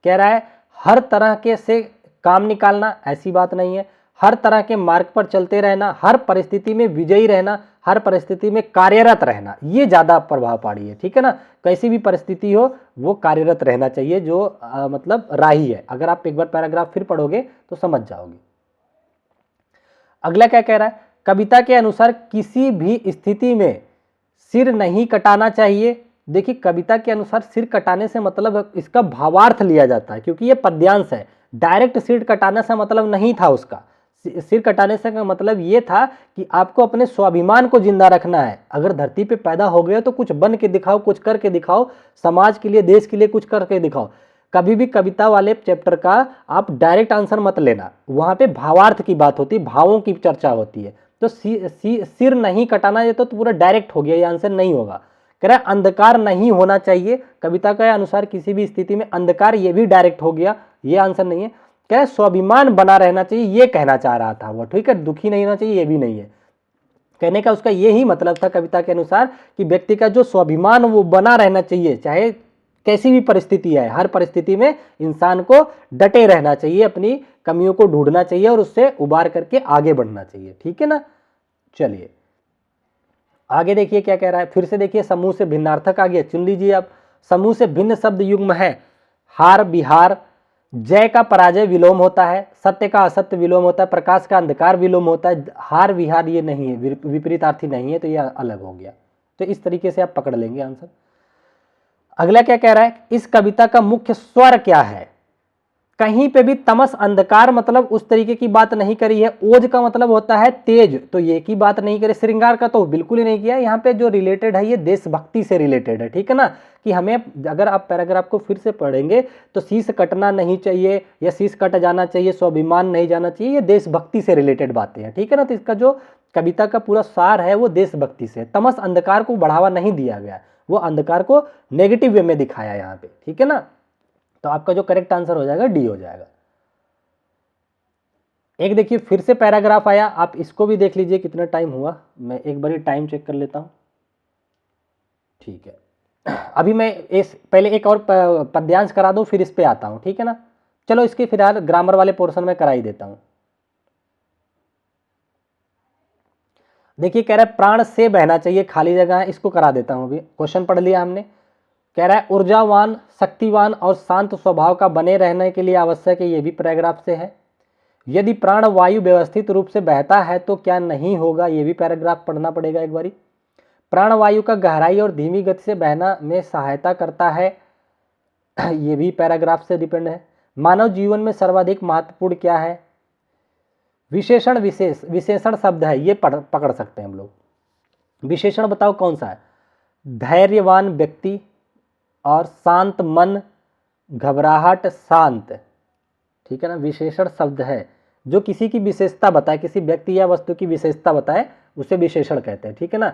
कह रहा है हर तरह के से काम निकालना, ऐसी बात नहीं है, हर तरह के मार्ग पर चलते रहना, हर परिस्थिति में विजयी रहना, हर परिस्थिति में कार्यरत रहना, ये ज्यादा प्रभाव पाड़ी है, ठीक है ना। कैसी भी परिस्थिति हो वो कार्यरत रहना चाहिए, जो मतलब राही है। अगर आप एक बार पैराग्राफ फिर पढ़ोगे तो समझ जाओगे। अगला क्या कह रहा है, कविता के अनुसार किसी भी स्थिति में सिर नहीं कटाना चाहिए। देखिए कविता के अनुसार सिर कटाने से मतलब इसका भावार्थ लिया जाता है, क्योंकि ये पद्यांश है, डायरेक्ट सिर कटाने से मतलब नहीं था उसका। सिर कटाने से का मतलब ये था कि आपको अपने स्वाभिमान को जिंदा रखना है, अगर धरती पे पैदा हो गए तो कुछ बन के दिखाओ, कुछ करके दिखाओ, समाज के लिए देश के लिए कुछ करके दिखाओ। कभी भी कविता वाले चैप्टर का आप डायरेक्ट आंसर मत लेना, वहां पे भावार्थ की बात होती है, भावों की चर्चा होती है। तो सिर नहीं कटाना, ये तो पूरा डायरेक्ट हो गया, ये आंसर नहीं होगा। कह रहा है अंधकार नहीं होना चाहिए, कविता के अनुसार किसी भी स्थिति में अंधकार, ये भी डायरेक्ट हो गया, ये आंसर नहीं है। कह रहा है स्वाभिमान बना रहना चाहिए, ये कहना चाह रहा था वो, ठीक है, दुखी नहीं होना चाहिए, ये भी नहीं है। कहने का उसका ये ही मतलब था कविता के अनुसार कि व्यक्ति का जो स्वाभिमान वो बना रहना चाहिए, चाहे कैसी भी परिस्थिति है, हर परिस्थिति में इंसान को डटे रहना चाहिए, अपनी कमियों को ढूंढना चाहिए और उससे उबार करके आगे बढ़ना चाहिए, ठीक है ना। चलिए आगे देखिए क्या कह रहा है, फिर से देखिए समूह से भिन्नार्थक आ गया, चुन लीजिए आप। समूह से भिन्न शब्द युग्म है, हार बिहार, जय का पराजय विलोम होता है, सत्य का असत्य विलोम होता है, प्रकाश का अंधकार विलोम होता है, हार विहार ये नहीं है, विपरीतार्थी नहीं है, तो ये अलग हो गया। तो इस तरीके से आप पकड़ लेंगे आंसर। अगला क्या कह रहा है, इस कविता का मुख्य स्वर क्या है। कहीं पे भी तमस अंधकार मतलब उस तरीके की बात नहीं करी है। ओज का मतलब होता है तेज, तो ये की बात नहीं करी। श्रृंगार का तो बिल्कुल ही नहीं किया। यहाँ पे जो रिलेटेड है ये देशभक्ति से रिलेटेड है, ठीक है ना, कि हमें, अगर आप पैराग्राफ को फिर से पढ़ेंगे तो शीश कटना नहीं चाहिए या शीश कट जाना चाहिए, स्वाभिमान नहीं जाना चाहिए, ये देशभक्ति से रिलेटेड बातें हैं, ठीक है ना। तो इसका जो कविता का पूरा सार है वो देशभक्ति से। तमस अंधकार को बढ़ावा नहीं दिया गया, वो अंधकार को नेगेटिव वे में दिखाया यहाँ पे, ठीक है ना। तो आपका जो करेक्ट आंसर हो जाएगा डी हो जाएगा। एक देखिए फिर से पैराग्राफ आया, आप इसको भी देख लीजिए कितना टाइम हुआ, मैं एक बार टाइम चेक कर लेता हूं। ठीक है, अभी मैं इस पहले एक और पद्यांश करा दूं फिर इस पे आता हूं, ठीक है ना। चलो इसके फिलहाल ग्रामर वाले पोर्शन में करा ही देता हूं। देखिए कह रहा है प्राण से बहना चाहिए, खाली जगह है, इसको करा देता हूं। अभी क्वेश्चन पढ़ लिया हमने। कह रहा है ऊर्जावान, शक्तिवान और शांत स्वभाव का बने रहने के लिए आवश्यक है, ये भी पैराग्राफ से है। यदि प्राण वायु व्यवस्थित रूप से बहता है तो क्या नहीं होगा, ये भी पैराग्राफ पढ़ना पड़ेगा एक बारी। प्राण वायु का गहराई और धीमी गति से बहना में सहायता करता है, ये भी पैराग्राफ से डिपेंड है। मानव जीवन में सर्वाधिक महत्वपूर्ण क्या है, विशेषण, विशेषण शब्द है, ये पकड़ सकते हैं हम लोग। विशेषण बताओ कौन सा है, धैर्यवान व्यक्ति और शांत मन, घबराहट शांत, ठीक है ना। विशेषण शब्द है जो किसी की विशेषता बताए, किसी व्यक्ति या वस्तु की विशेषता बताए, उसे विशेषण कहते हैं, ठीक है ना।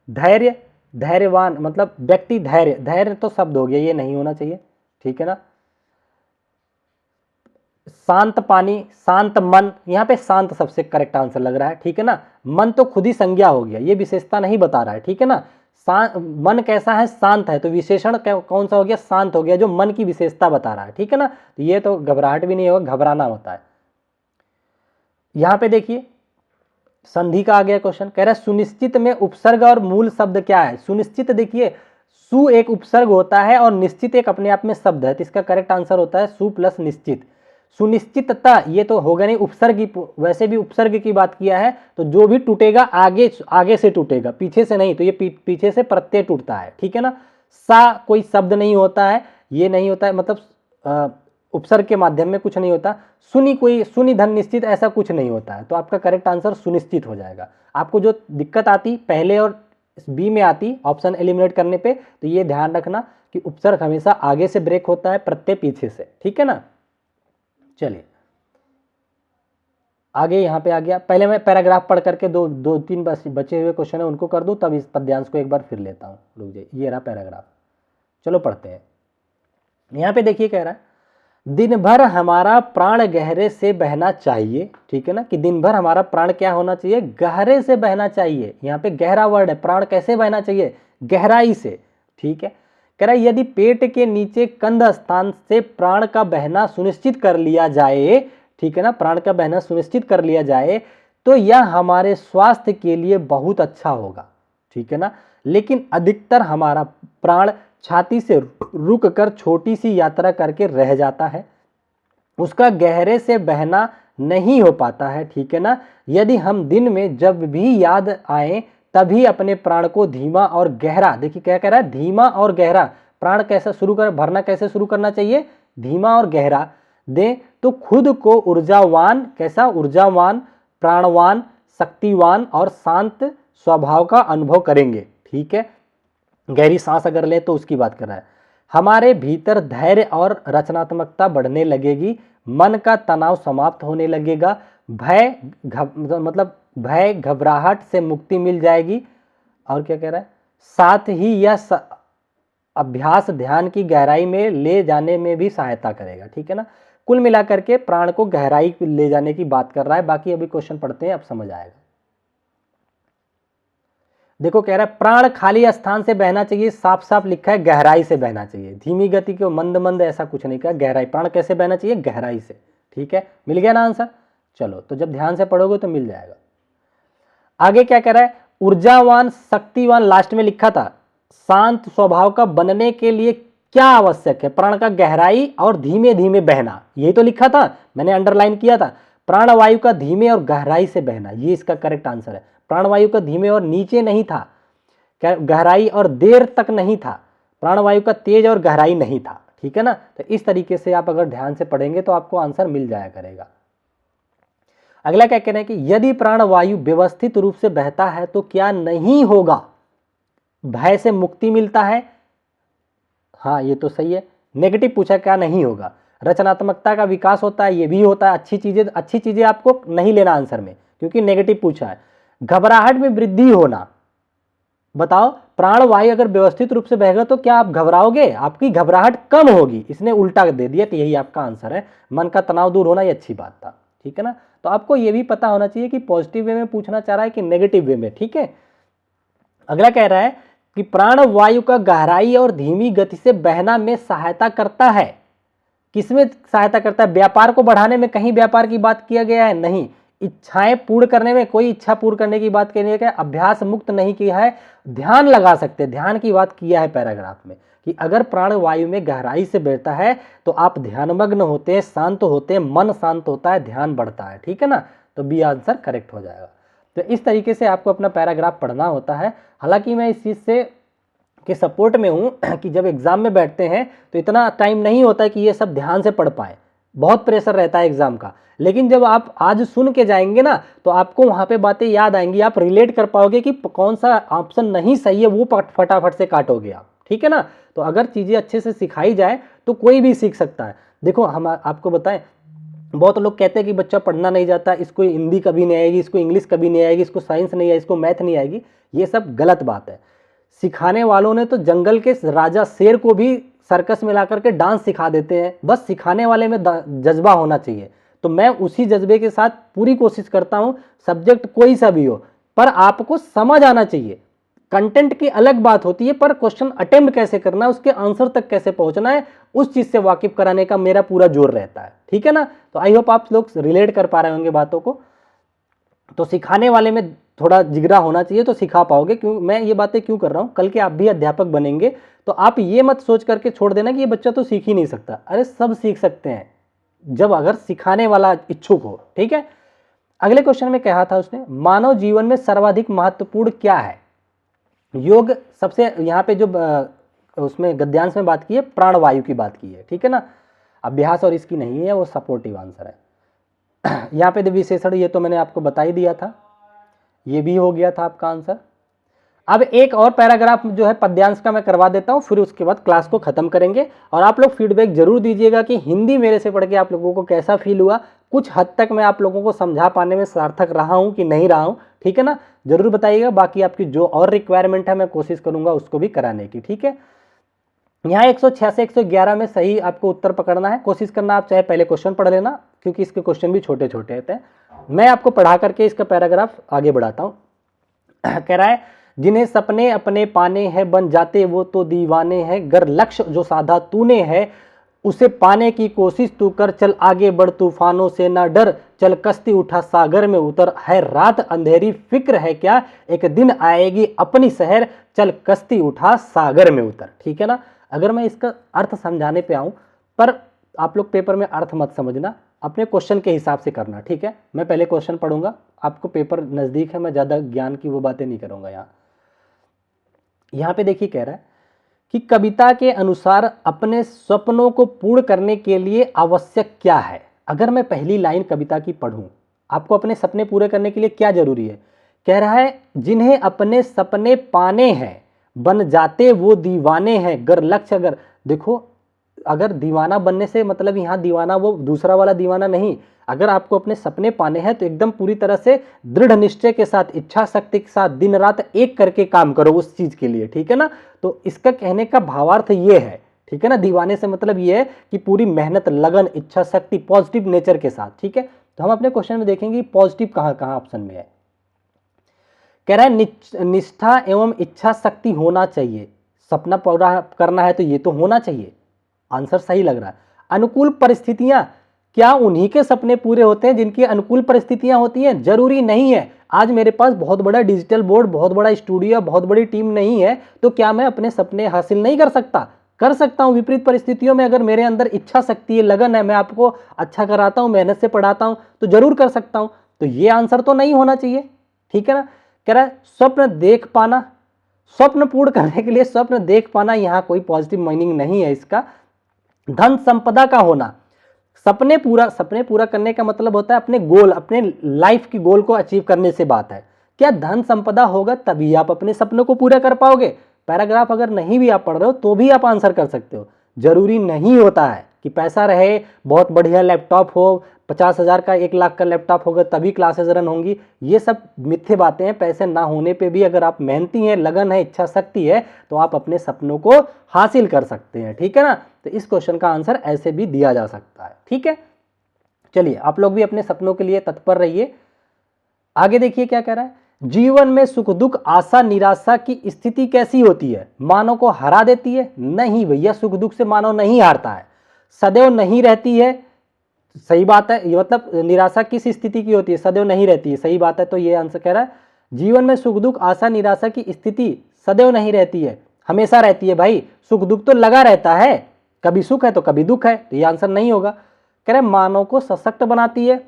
धैर्य, धैर्यवान मतलब व्यक्ति, धैर्य, धैर्य तो शब्द हो गया, ये नहीं होना चाहिए, ठीक है ना। शांत पानी, शांत मन, यहाँ पे शांत सबसे करेक्ट आंसर लग रहा है, ठीक है ना। मन तो खुद ही संज्ञा हो गया, ये विशेषता नहीं बता रहा है, ठीक है ना। मन कैसा है, शांत है, तो विशेषण कौन सा हो गया, शांत हो गया, जो मन की विशेषता बता रहा है, ठीक है ना। तो ये तो घबराहट भी नहीं होगा, घबराना होता है। यहां पे देखिए संधि का आ गया क्वेश्चन, कह रहा है सुनिश्चित में उपसर्ग और मूल शब्द क्या है। सुनिश्चित देखिए सु एक उपसर्ग होता है और निश्चित एक अपने आप में शब्द है, तो इसका करेक्ट आंसर होता है सु प्लस निश्चित। सुनिश्चितता ये तो होगा नहीं, उपसर्ग की, वैसे भी उपसर्ग की बात किया है तो जो भी टूटेगा आगे से टूटेगा, पीछे से नहीं, तो ये पीछे से प्रत्यय टूटता है, ठीक है ना। सा कोई शब्द नहीं होता है, ये नहीं होता है, मतलब उपसर्ग के माध्यम में कुछ नहीं होता। सुनी कोई सुनी धन निश्चित ऐसा कुछ नहीं होता है, तो आपका करेक्ट आंसर सुनिश्चित हो जाएगा। आपको जो दिक्कत आती पहले और बी में आती ऑप्शन एलिमिनेट करने पे, तो ये ध्यान रखना कि उपसर्ग हमेशा आगे से ब्रेक होता है, प्रत्यय पीछे से, ठीक है ना। चलिए आगे यहाँ पे आ गया, पहले मैं पैराग्राफ पढ़ करके दो तीन बचे हुए क्वेश्चन है उनको कर दूं, तब इस पद्यांश को एक बार फिर लेता हूँ, रुक जाइए, ये रहा पैराग्राफ। चलो पढ़ते हैं। यहाँ पे देखिए कह रहा है दिन भर हमारा प्राण गहरे से बहना चाहिए, ठीक है ना, कि दिन भर हमारा प्राण क्या होना चाहिए, गहरे से बहना चाहिए। यहाँ पे गहरा वर्ड है, प्राण कैसे बहना चाहिए, गहराई से, ठीक है। कह रहा है यदि पेट के नीचे कंध स्थान से प्राण का बहना सुनिश्चित कर लिया जाए, ठीक है ना, प्राण का बहना सुनिश्चित कर लिया जाए तो यह हमारे स्वास्थ्य के लिए बहुत अच्छा होगा, ठीक है ना। लेकिन अधिकतर हमारा प्राण छाती से रुक कर छोटी सी यात्रा करके रह जाता है, उसका गहरे से बहना नहीं हो पाता है, ठीक है ना। यदि हम दिन में जब भी याद आए तभी अपने प्राण को धीमा और गहरा, देखिए क्या कह रहा है, धीमा और गहरा, प्राण कैसा शुरू कर भरना कैसे शुरू करना चाहिए, धीमा और गहरा दे, तो खुद को ऊर्जावान, कैसा ऊर्जावान, प्राणवान, शक्तिवान और शांत स्वभाव का अनुभव करेंगे, ठीक है। गहरी सांस अगर ले तो उसकी बात कर रहा है। हमारे भीतर धैर्य और रचनात्मकता बढ़ने लगेगी, मन का तनाव समाप्त होने लगेगा, मतलब भय घबराहट से मुक्ति मिल जाएगी। और क्या कह रहा है, साथ ही यह अभ्यास ध्यान की गहराई में ले जाने में भी सहायता करेगा, ठीक है ना। कुल मिलाकर के प्राण को गहराई ले जाने की बात कर रहा है। बाकी अभी क्वेश्चन पढ़ते हैं, अब समझ आएगा। देखो कह रहा है प्राण खाली स्थान से बहना चाहिए, साफ साफ लिखा है गहराई से बहना चाहिए, धीमी गति को मंद मंद ऐसा कुछ नहीं कहा, गहराई, प्राण कैसे बहना चाहिए, गहराई से, ठीक है। मिल गया ना आंसर। चलो तो जब ध्यान से पढ़ोगे तो मिल जाएगा। आगे क्या कह रहा है, ऊर्जावान शक्तिवान लास्ट में लिखा था, शांत स्वभाव का बनने के लिए क्या आवश्यक है, प्राण का गहराई और धीमे धीमे बहना, यही तो लिखा था, मैंने अंडरलाइन किया था। प्राणवायु का धीमे और गहराई से बहना, ये इसका करेक्ट आंसर है। प्राणवायु का धीमे और नीचे नहीं था, गहराई और देर तक नहीं था, प्राणवायु का तेज और गहराई नहीं था, ठीक है ना। तो इस तरीके से आप अगर ध्यान से पढ़ेंगे तो आपको आंसर मिल जाया करेगा। अगला क्या कह रहे हैं कि यदि प्राणवायु व्यवस्थित रूप से बहता है तो क्या नहीं होगा? भय से मुक्ति मिलता है। हाँ, ये तो सही है। नेगेटिव पूछा, क्या नहीं होगा? रचनात्मकता का विकास होता है, ये भी होता है। अच्छी चीजें आपको नहीं लेना आंसर में, क्योंकि नेगेटिव पूछा है। घबराहट में वृद्धि होना, बताओ प्राणवायु अगर व्यवस्थित रूप से बहेगा तो क्या आप घबराओगे? आपकी घबराहट कम होगी। इसने उल्टा दे दिया, तो यही आपका आंसर है। मन का तनाव दूर होना, ये अच्छी बात था, ठीक है ना। तो आपको ये भी पता होना चाहिए कि पॉजिटिव वे में पूछना चाह रहा है कि नेगेटिव वे में, ठीक है। अगला कह रहा है कि प्राणवायु का गहराई और धीमी गति से बहना में सहायता करता है। किसमें सहायता करता है? व्यापार को बढ़ाने में कहीं व्यापार की बात किया गया है? नहीं। इच्छाएं पूर्ण करने में कोई इच्छा पूर्ण करने की बात नहीं है। अभ्यास मुक्त नहीं किया है। ध्यान लगा सकते, ध्यान की बात किया है पैराग्राफ में कि अगर प्राणवायु में गहराई से बहता है तो आप ध्यानमग्न होते हैं, शांत होते हैं, मन शांत होता है, ध्यान बढ़ता है, ठीक है ना। तो बी आंसर करेक्ट हो जाएगा। तो इस तरीके से आपको अपना पैराग्राफ पढ़ना होता है। हालांकि मैं इस चीज़ से के सपोर्ट में हूँ कि जब एग्जाम में बैठते हैं तो इतना टाइम नहीं होता है कि ये सब ध्यान से पढ़ पाए, बहुत प्रेशर रहता है एग्जाम का। लेकिन जब आप आज सुन के जाएंगे ना तो आपको वहाँ पे बातें याद आएंगी, आप रिलेट कर पाओगे कि कौन सा ऑप्शन नहीं सही है, वो फटाफट से काटोगे आप, ठीक है ना। तो अगर चीज़ें अच्छे से सिखाई जाए तो कोई भी सीख सकता है। देखो हम आपको बताएं, बहुत लोग कहते हैं कि बच्चा पढ़ना नहीं जाता, इसको हिंदी कभी नहीं आएगी, इसको इंग्लिश कभी नहीं आएगी, इसको साइंस नहीं आएगी, इसको मैथ नहीं आएगी। ये सब गलत बात है। सिखाने वालों ने तो जंगल के राजा शेर को भी सर्कस में ला करके डांस सिखा देते हैं। बस सिखाने वाले में जज्बा होना चाहिए। तो मैं उसी जज्बे के साथ पूरी कोशिश करता हूं, सब्जेक्ट कोई सा भी हो, पर आपको समझ आना चाहिए। कंटेंट की अलग बात होती है, पर क्वेश्चन अटेम्प्ट कैसे करना है, उसके आंसर तक कैसे पहुंचना है, उस चीज से वाकिफ कराने का मेरा पूरा जोर रहता है, ठीक है ना। तो आई होप आप लोग रिलेट कर पा रहे होंगे बातों को। तो सिखाने वाले में थोड़ा जिगरा होना चाहिए तो सिखा पाओगे। क्यों मैं ये बातें क्यों कर रहा हूँ? कल के आप भी अध्यापक बनेंगे तो आप ये मत सोच करके छोड़ देना कि ये बच्चा तो सीख ही नहीं सकता। अरे सब सीख सकते हैं जब अगर सिखाने वाला इच्छुक हो, ठीक है। अगले क्वेश्चन में कहा था उसने, मानव जीवन में सर्वाधिक महत्वपूर्ण क्या है? योग सबसे, यहाँ पे जो उसमें गद्यांश में बात की है प्राणवायु की बात की है, ठीक है ना। अभ्यास और इसकी नहीं है, वो सपोर्टिव आंसर है। यहाँ पे विशेषण ये तो मैंने आपको बता ही दिया था, ये भी हो गया था आपका आंसर। अब एक और पैराग्राफ जो है पद्यांश का मैं करवा देता हूँ, फिर उसके बाद क्लास को खत्म करेंगे। और आप लोग फीडबैक जरूर दीजिएगा कि हिंदी मेरे से पढ़ के आप लोगों को कैसा फील हुआ। कुछ हद तक मैं आप लोगों को समझा पाने में सार्थक रहा हूँ कि नहीं रहा हूँ, ठीक है ना। जरूर बताइएगा। बाकी आपकी जो और रिक्वायरमेंट है मैं कोशिश करूंगा उसको भी कराने की, ठीक है। यहाँ 106 111 में सही आपको उत्तर पकड़ना है। कोशिश करना आप चाहे पहले क्वेश्चन पढ़ लेना, क्योंकि इसके क्वेश्चन भी छोटे छोटे होते हैं। मैं आपको पढ़ा करके इसका पैराग्राफ आगे बढ़ाता हूँ। कह रहा है, जिन्हें सपने अपने पाने हैं बन जाते वो तो दीवाने हैं, गर लक्ष्य जो साधा तूने है उसे पाने की कोशिश तू कर, चल आगे बढ़ तूफानों से ना डर, चल कश्ती उठा सागर में उतर, है रात अंधेरी फिक्र है क्या, एक दिन आएगी अपनी शहर, चल कश्ती उठा सागर में उतर, ठीक है ना। अगर मैं इसका अर्थ समझाने पे आऊं, पर आप लोग पेपर में अर्थ मत समझना, अपने क्वेश्चन के हिसाब से करना, ठीक है। मैं पहले क्वेश्चन पढ़ूंगा, आपको पेपर नजदीक है, मैं ज्यादा ज्ञान की वो बातें नहीं करूंगा। यहाँ पे देखिए कह रहा है कि कविता के अनुसार अपने सपनों को पूर्ण करने के लिए आवश्यक क्या है। अगर मैं पहली लाइन कविता की पढ़ूं, आपको अपने सपने पूरे करने के लिए क्या जरूरी है? कह रहा है, जिन्हें अपने सपने पाने हैं बन जाते वो दीवाने हैं, गर लक्ष्य, अगर देखो, अगर दीवाना बनने से मतलब यहाँ दीवाना वो दूसरा वाला दीवाना नहीं। अगर आपको अपने सपने पाने हैं तो एकदम पूरी तरह से दृढ़ निश्चय के साथ, इच्छा शक्ति के साथ दिन रात एक करके काम करो उस चीज के लिए, ठीक है ना। तो इसका कहने का भावार्थ ये है, ठीक है ना। दीवाने से मतलब ये है कि पूरी मेहनत, लगन, इच्छा शक्ति, पॉजिटिव नेचर के साथ, ठीक है। तो हम अपने क्वेश्चन में देखेंगे पॉजिटिव कहाँ कहाँ ऑप्शन में है। कह रहा है, निष्ठा एवं इच्छा शक्ति होना चाहिए। सपना पूरा करना है तो ये तो होना चाहिए, आंसर सही लग रहा है। अनुकूल परिस्थितियां, क्या उन्हीं के सपने पूरे होते हैं जिनकी अनुकूल परिस्थितियां होती हैं? जरूरी नहीं है। आज मेरे पास बहुत बड़ा डिजिटल बोर्ड, बहुत बड़ा स्टूडियो, बहुत बड़ी टीम नहीं है, तो क्या मैं अपने सपने हासिल नहीं कर सकता? कर सकता हूं। विपरीत परिस्थितियों में अगर मेरे अंदर इच्छा शक्ति है, लगन है, मैं आपको अच्छा कराता हूं, मेहनत से पढ़ाता हूं, तो जरूर कर सकता हूं। तो ये आंसर तो नहीं होना चाहिए, ठीक है ना। कह रहा है, स्वप्न देख पाना, स्वप्न पूर्ण करने के लिए स्वप्न देख पाना, यहां कोई पॉजिटिव मीनिंग नहीं है इसका। धन संपदा का होना, सपने पूरा करने का मतलब होता है अपने गोल, अपने लाइफ की गोल को अचीव करने से बात है। क्या धन संपदा होगा तभी आप अपने सपनों को पूरा कर पाओगे। पैराग्राफ अगर नहीं भी आप पढ़ रहे हो तो भी आप आंसर कर सकते हो। जरूरी नहीं होता है कि पैसा रहे, बहुत बढ़िया लैपटॉप हो, 50,000 का 1 लाख का लैपटॉप होगा तभी क्लासेस रन होंगी। ये सब मिथ्ये बातें हैं। पैसे ना होने पे भी अगर आप मेहनती हैं, लगन है, इच्छा शक्ति है तो आप अपने सपनों को हासिल कर सकते हैं। ठीक है ना। तो इस क्वेश्चन का आंसर ऐसे भी दिया जा सकता है। ठीक है, चलिए आप लोग भी अपने सपनों के लिए तत्पर रहिए। आगे देखिए क्या कह रहा है। जीवन में सुख दुख आशा निराशा की स्थिति कैसी होती है? मानव को हरा देती है? नहीं भैया, सुख दुख से मानव नहीं हारता है, सदैव नहीं रहती है। सही बात है। ये मतलब निराशा किस स्थिति की होती है? सदैव नहीं रहती है। सही बात है। तो ये आंसर कह रहा है जीवन में सुख दुख आशा निराशा की स्थिति सदैव नहीं रहती है, हमेशा रहती है भाई। सुख दुख तो लगा रहता है, कभी सुख है तो कभी दुख है। तो ये आंसर नहीं होगा। कह रहे मानव को सशक्त बनाती है,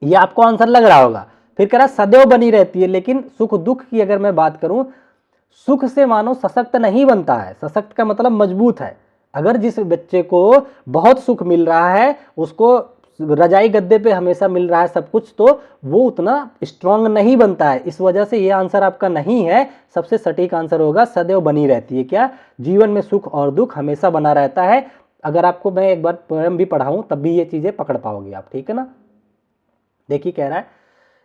ये आपको आंसर लग रहा होगा। फिर कह रहा सदैव बनी रहती है, लेकिन सुख दुख की अगर मैं बात करूं, सुख से मानव सशक्त नहीं बनता है। सशक्त का मतलब मजबूत है। अगर जिस बच्चे को बहुत सुख मिल रहा है, उसको रजाई गद्दे पे हमेशा मिल रहा है सब कुछ, तो वो उतना स्ट्रांग नहीं बनता है। इस वजह से ये आंसर आपका नहीं है। सबसे सटीक आंसर होगा सदैव बनी रहती है। क्या? जीवन में सुख और दुख हमेशा बना रहता है। अगर आपको मैं एक बार पोएम भी पढ़ाऊं तब भी ये चीजें पकड़ पाओगे आप। ठीक है ना। देखिए क्या रहा है,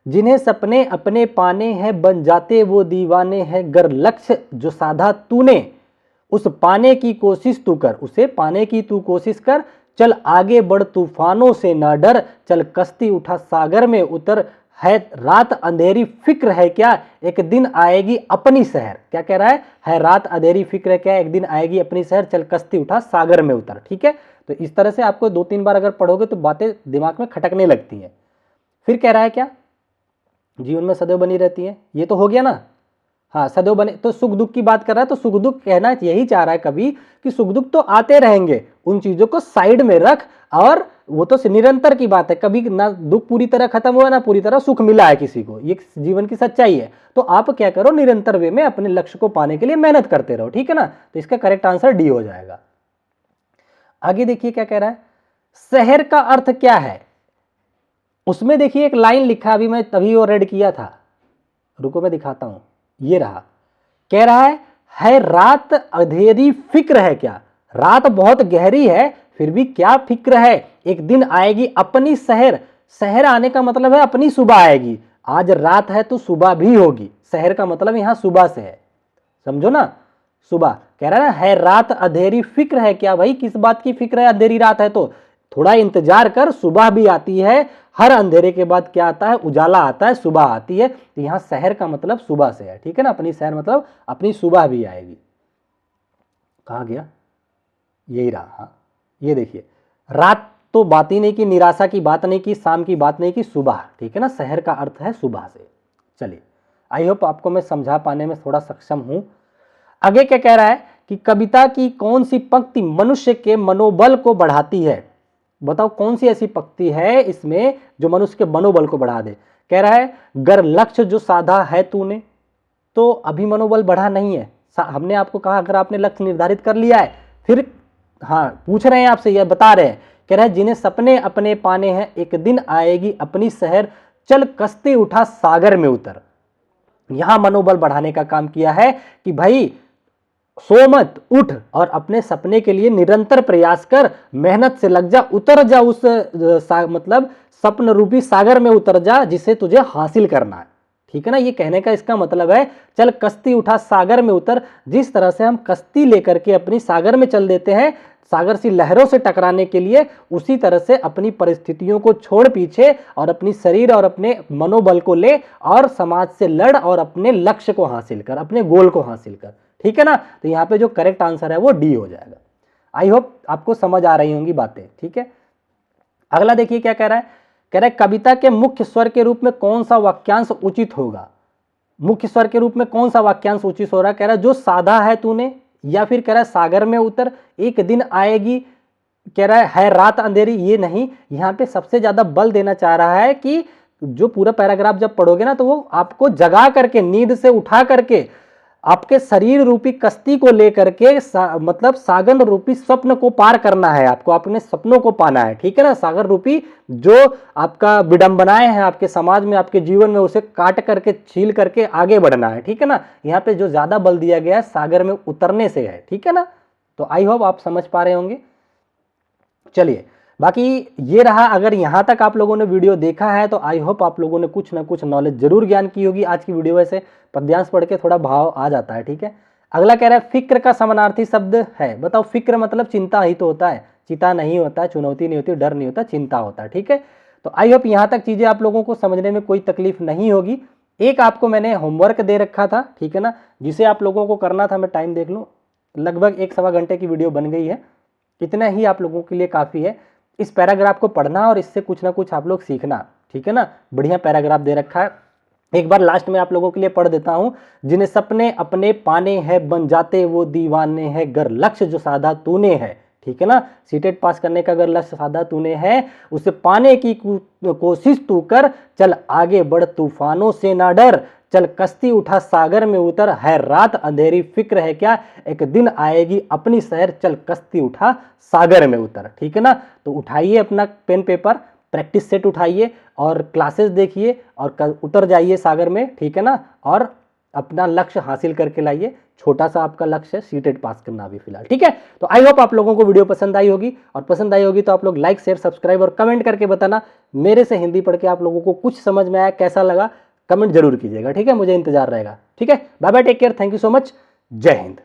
जिन्हें सपने अपने पाने हैं बन जाते वो दीवाने हैं, गर लक्ष्य जो साधा तूने उस पाने की कोशिश तू कर, उसे पाने की तू कोशिश कर, चल आगे बढ़ तूफानों से ना डर, चल कश्ती उठा सागर में उतर, है रात अंधेरी फिक्र है क्या एक दिन आएगी अपनी शहर। क्या कह रहा है रात अंधेरी फिक्र है क्या एक दिन आएगी अपनी शहर, चल कश्ती उठा सागर में उतर। ठीक है, तो इस तरह से आपको 2-3 बार अगर पढ़ोगे तो बातें दिमाग में खटकने लगती हैं। फिर कह रहा है क्या, जीवन में सदैव बनी रहती है, ये तो हो गया ना। हाँ, सदैव बने, तो सुख दुख की बात कर रहा है, तो सुख दुख कहना यही चाह रहा है कभी कि सुख दुख तो आते रहेंगे, उन चीजों को साइड में रख, और वो तो निरंतर की बात है। कभी ना दुख पूरी तरह खत्म हुआ ना पूरी तरह सुख मिला है किसी को, ये जीवन की सच्चाई है। तो आप क्या करो, निरंतर वे में अपने लक्ष्य को पाने के लिए मेहनत करते रहो। ठीक है ना। तो इसका करेक्ट आंसर डी हो जाएगा। आगे देखिए क्या कह रहा है, शहर का अर्थ क्या है। उसमें देखिए एक लाइन लिखा, अभी मैं तभी वो रेड किया था, रुको मैं दिखाता हूं, ये रहा। कह रहा है रात अंधेरी फिक्र है क्या। रात बहुत गहरी है फिर भी क्या फिक्र है, एक दिन आएगी अपनी शहर। शहर आने का मतलब है अपनी सुबह आएगी। आज रात है तो सुबह भी होगी। शहर का मतलब यहां सुबह से है, समझो ना, सुबह। कह रहा है रात अंधेरी फिक्र है क्या, भाई किस बात की फिक्र है, अंधेरी रात है तो थोड़ा इंतजार कर, सुबह भी आती है। हर अंधेरे के बाद क्या आता है, उजाला आता है, सुबह आती है। तो यहां शहर का मतलब सुबह से है। ठीक है ना, अपनी शहर मतलब अपनी सुबह भी आएगी। कहां गया, यही रहा। हाँ, ये देखिए, रात तो बात ही नहीं की, निराशा की बात नहीं की, शाम की बात नहीं की, सुबह। ठीक है ना, शहर का अर्थ है सुबह से। चलिए, आई होप आपको मैं समझा पाने में थोड़ा सक्षम हूं। आगे क्या कह रहा है कि कविता की कौन सी पंक्ति मनुष्य के मनोबल को बढ़ाती है। बताओ कौन सी ऐसी पंक्ति है इसमें जो मनुष्य के मनोबल को बढ़ा दे। कह रहा है गर लक्ष्य जो साधा है तूने, तो अभी मनोबल बढ़ा नहीं है। हमने आपको कहा अगर आपने लक्ष्य निर्धारित कर लिया है, फिर हाँ पूछ रहे हैं आपसे, यह बता रहे हैं। कह रहा है जिन्हें सपने अपने पाने हैं एक दिन आएगी अपनी शहर, चल कश्ती उठा सागर में उतर। यहां मनोबल बढ़ाने का काम किया है कि भाई सो मत, उठ और अपने सपने के लिए निरंतर प्रयास कर, मेहनत से लग जा, उतर जा उस मतलब सपन रूपी सागर में उतर जा जिसे तुझे हासिल करना है। ठीक है ना, ये कहने का इसका मतलब है चल कश्ती उठा सागर में उतर। जिस तरह से हम कश्ती लेकर के अपनी सागर में चल देते हैं सागर सी लहरों से टकराने के लिए, उसी तरह से अपनी परिस्थितियों को छोड़ पीछे और अपनी शरीर और अपने मनोबल को ले और समाज से लड़ और अपने लक्ष्य को हासिल कर, अपने गोल को हासिल कर। ठीक है ना, तो यहां पे जो करेक्ट आंसर है वो डी हो जाएगा। आई होप आपको समझ आ रही होंगी बातें। ठीक है, अगला देखिए क्या कह रहा है। कह रहा है कविता के मुख्य स्वर के रूप में कौन सा वाक्यांश उचित होगा। मुख्य स्वर के रूप में कौन सा वाक्यांश उचित हो रहा है। कह रहा है जो साधा है तूने, या फिर कह रहा है सागर में उतर, एक दिन आएगी, कह रहा है रात अंधेरी। ये नहीं, यहां पे सबसे ज्यादा बल देना चाह रहा है कि जो पूरा पैराग्राफ जब पढ़ोगे ना तो वो आपको जगा करके, नींद से उठा करके आपके शरीर रूपी कश्ती को लेकर के मतलब सागर रूपी स्वप्न को पार करना है आपको, अपने सपनों को पाना है, ठीक है ना। सागर रूपी जो आपका विडंबनाएं हैं आपके समाज में, आपके जीवन में, उसे काट करके छील करके आगे बढ़ना है, ठीक है ना। यहाँ पे जो ज्यादा बल दिया गया है सागर में उतरने से है, ठीक है ना। तो आई होप आप समझ पा रहे होंगे। चलिए, बाकी ये रहा, अगर यहां तक आप लोगों ने वीडियो देखा है तो आई होप आप लोगों ने कुछ ना कुछ नॉलेज जरूर ज्ञान की होगी आज की वीडियो। वैसे पद्यांश पढ़ के थोड़ा भाव आ जाता है, ठीक है। अगला कह रहा है फिक्र का समानार्थी शब्द है, बताओ। फिक्र मतलब चिंता ही तो होता है, चिंता नहीं होता है, चुनौती नहीं होती, डर नहीं होता, चिंता होता है, ठीक है। तो आई होप यहां तक चीजें आप लोगों को समझने में कोई तकलीफ नहीं होगी। एक आपको मैंने होमवर्क दे रखा था, ठीक है ना, जिसे आप लोगों को करना था। मैं टाइम देख लूं, लगभग 1-1.25 घंटे की वीडियो बन गई है। इतना ही आप लोगों के लिए काफी है। इस पैराग्राफ को पढ़ना और इससे कुछ ना कुछ आप लोग सीखना, ठीक है ना। बढ़िया पैराग्राफ दे रखा है, एक बार लास्ट में आप लोगों के लिए पढ़ देता हूं। जिन्हें सपने अपने पाने हैं बन जाते वो दीवाने हैं, गर लक्ष्य जो साधा तूने है, ठीक है ना। सीटेट पास करने का अगर लक्ष्य साधा तूने है, उसे पाने की कोशिश तू कर, चल आगे बढ़ तूफानों से ना डर, चल कश्ती उठा सागर में उतर, है रात अंधेरी फिक्र है क्या, एक दिन आएगी अपनी शहर, चल कश्ती उठा सागर में उतर, ठीक है ना। तो उठाइए अपना पेन पेपर, प्रैक्टिस सेट उठाइए और क्लासेस देखिए और उतर जाइए सागर में, ठीक है ना। और अपना लक्ष्य हासिल करके लाइए। छोटा सा आपका लक्ष्य है सीटेट पास करना अभी फिलहाल, ठीक है। तो आई होप आप लोगों को वीडियो पसंद आई होगी, और पसंद आई होगी तो आप लोग लाइक शेयर सब्सक्राइब और कमेंट करके बताना मेरे से हिंदी पढ़ के आप लोगों को कुछ समझ में आया, कैसा लगा, कमेंट जरूर कीजिएगा, ठीक है। मुझे इंतजार रहेगा, ठीक है। Bye bye, take care, thank you so much, जय हिंद।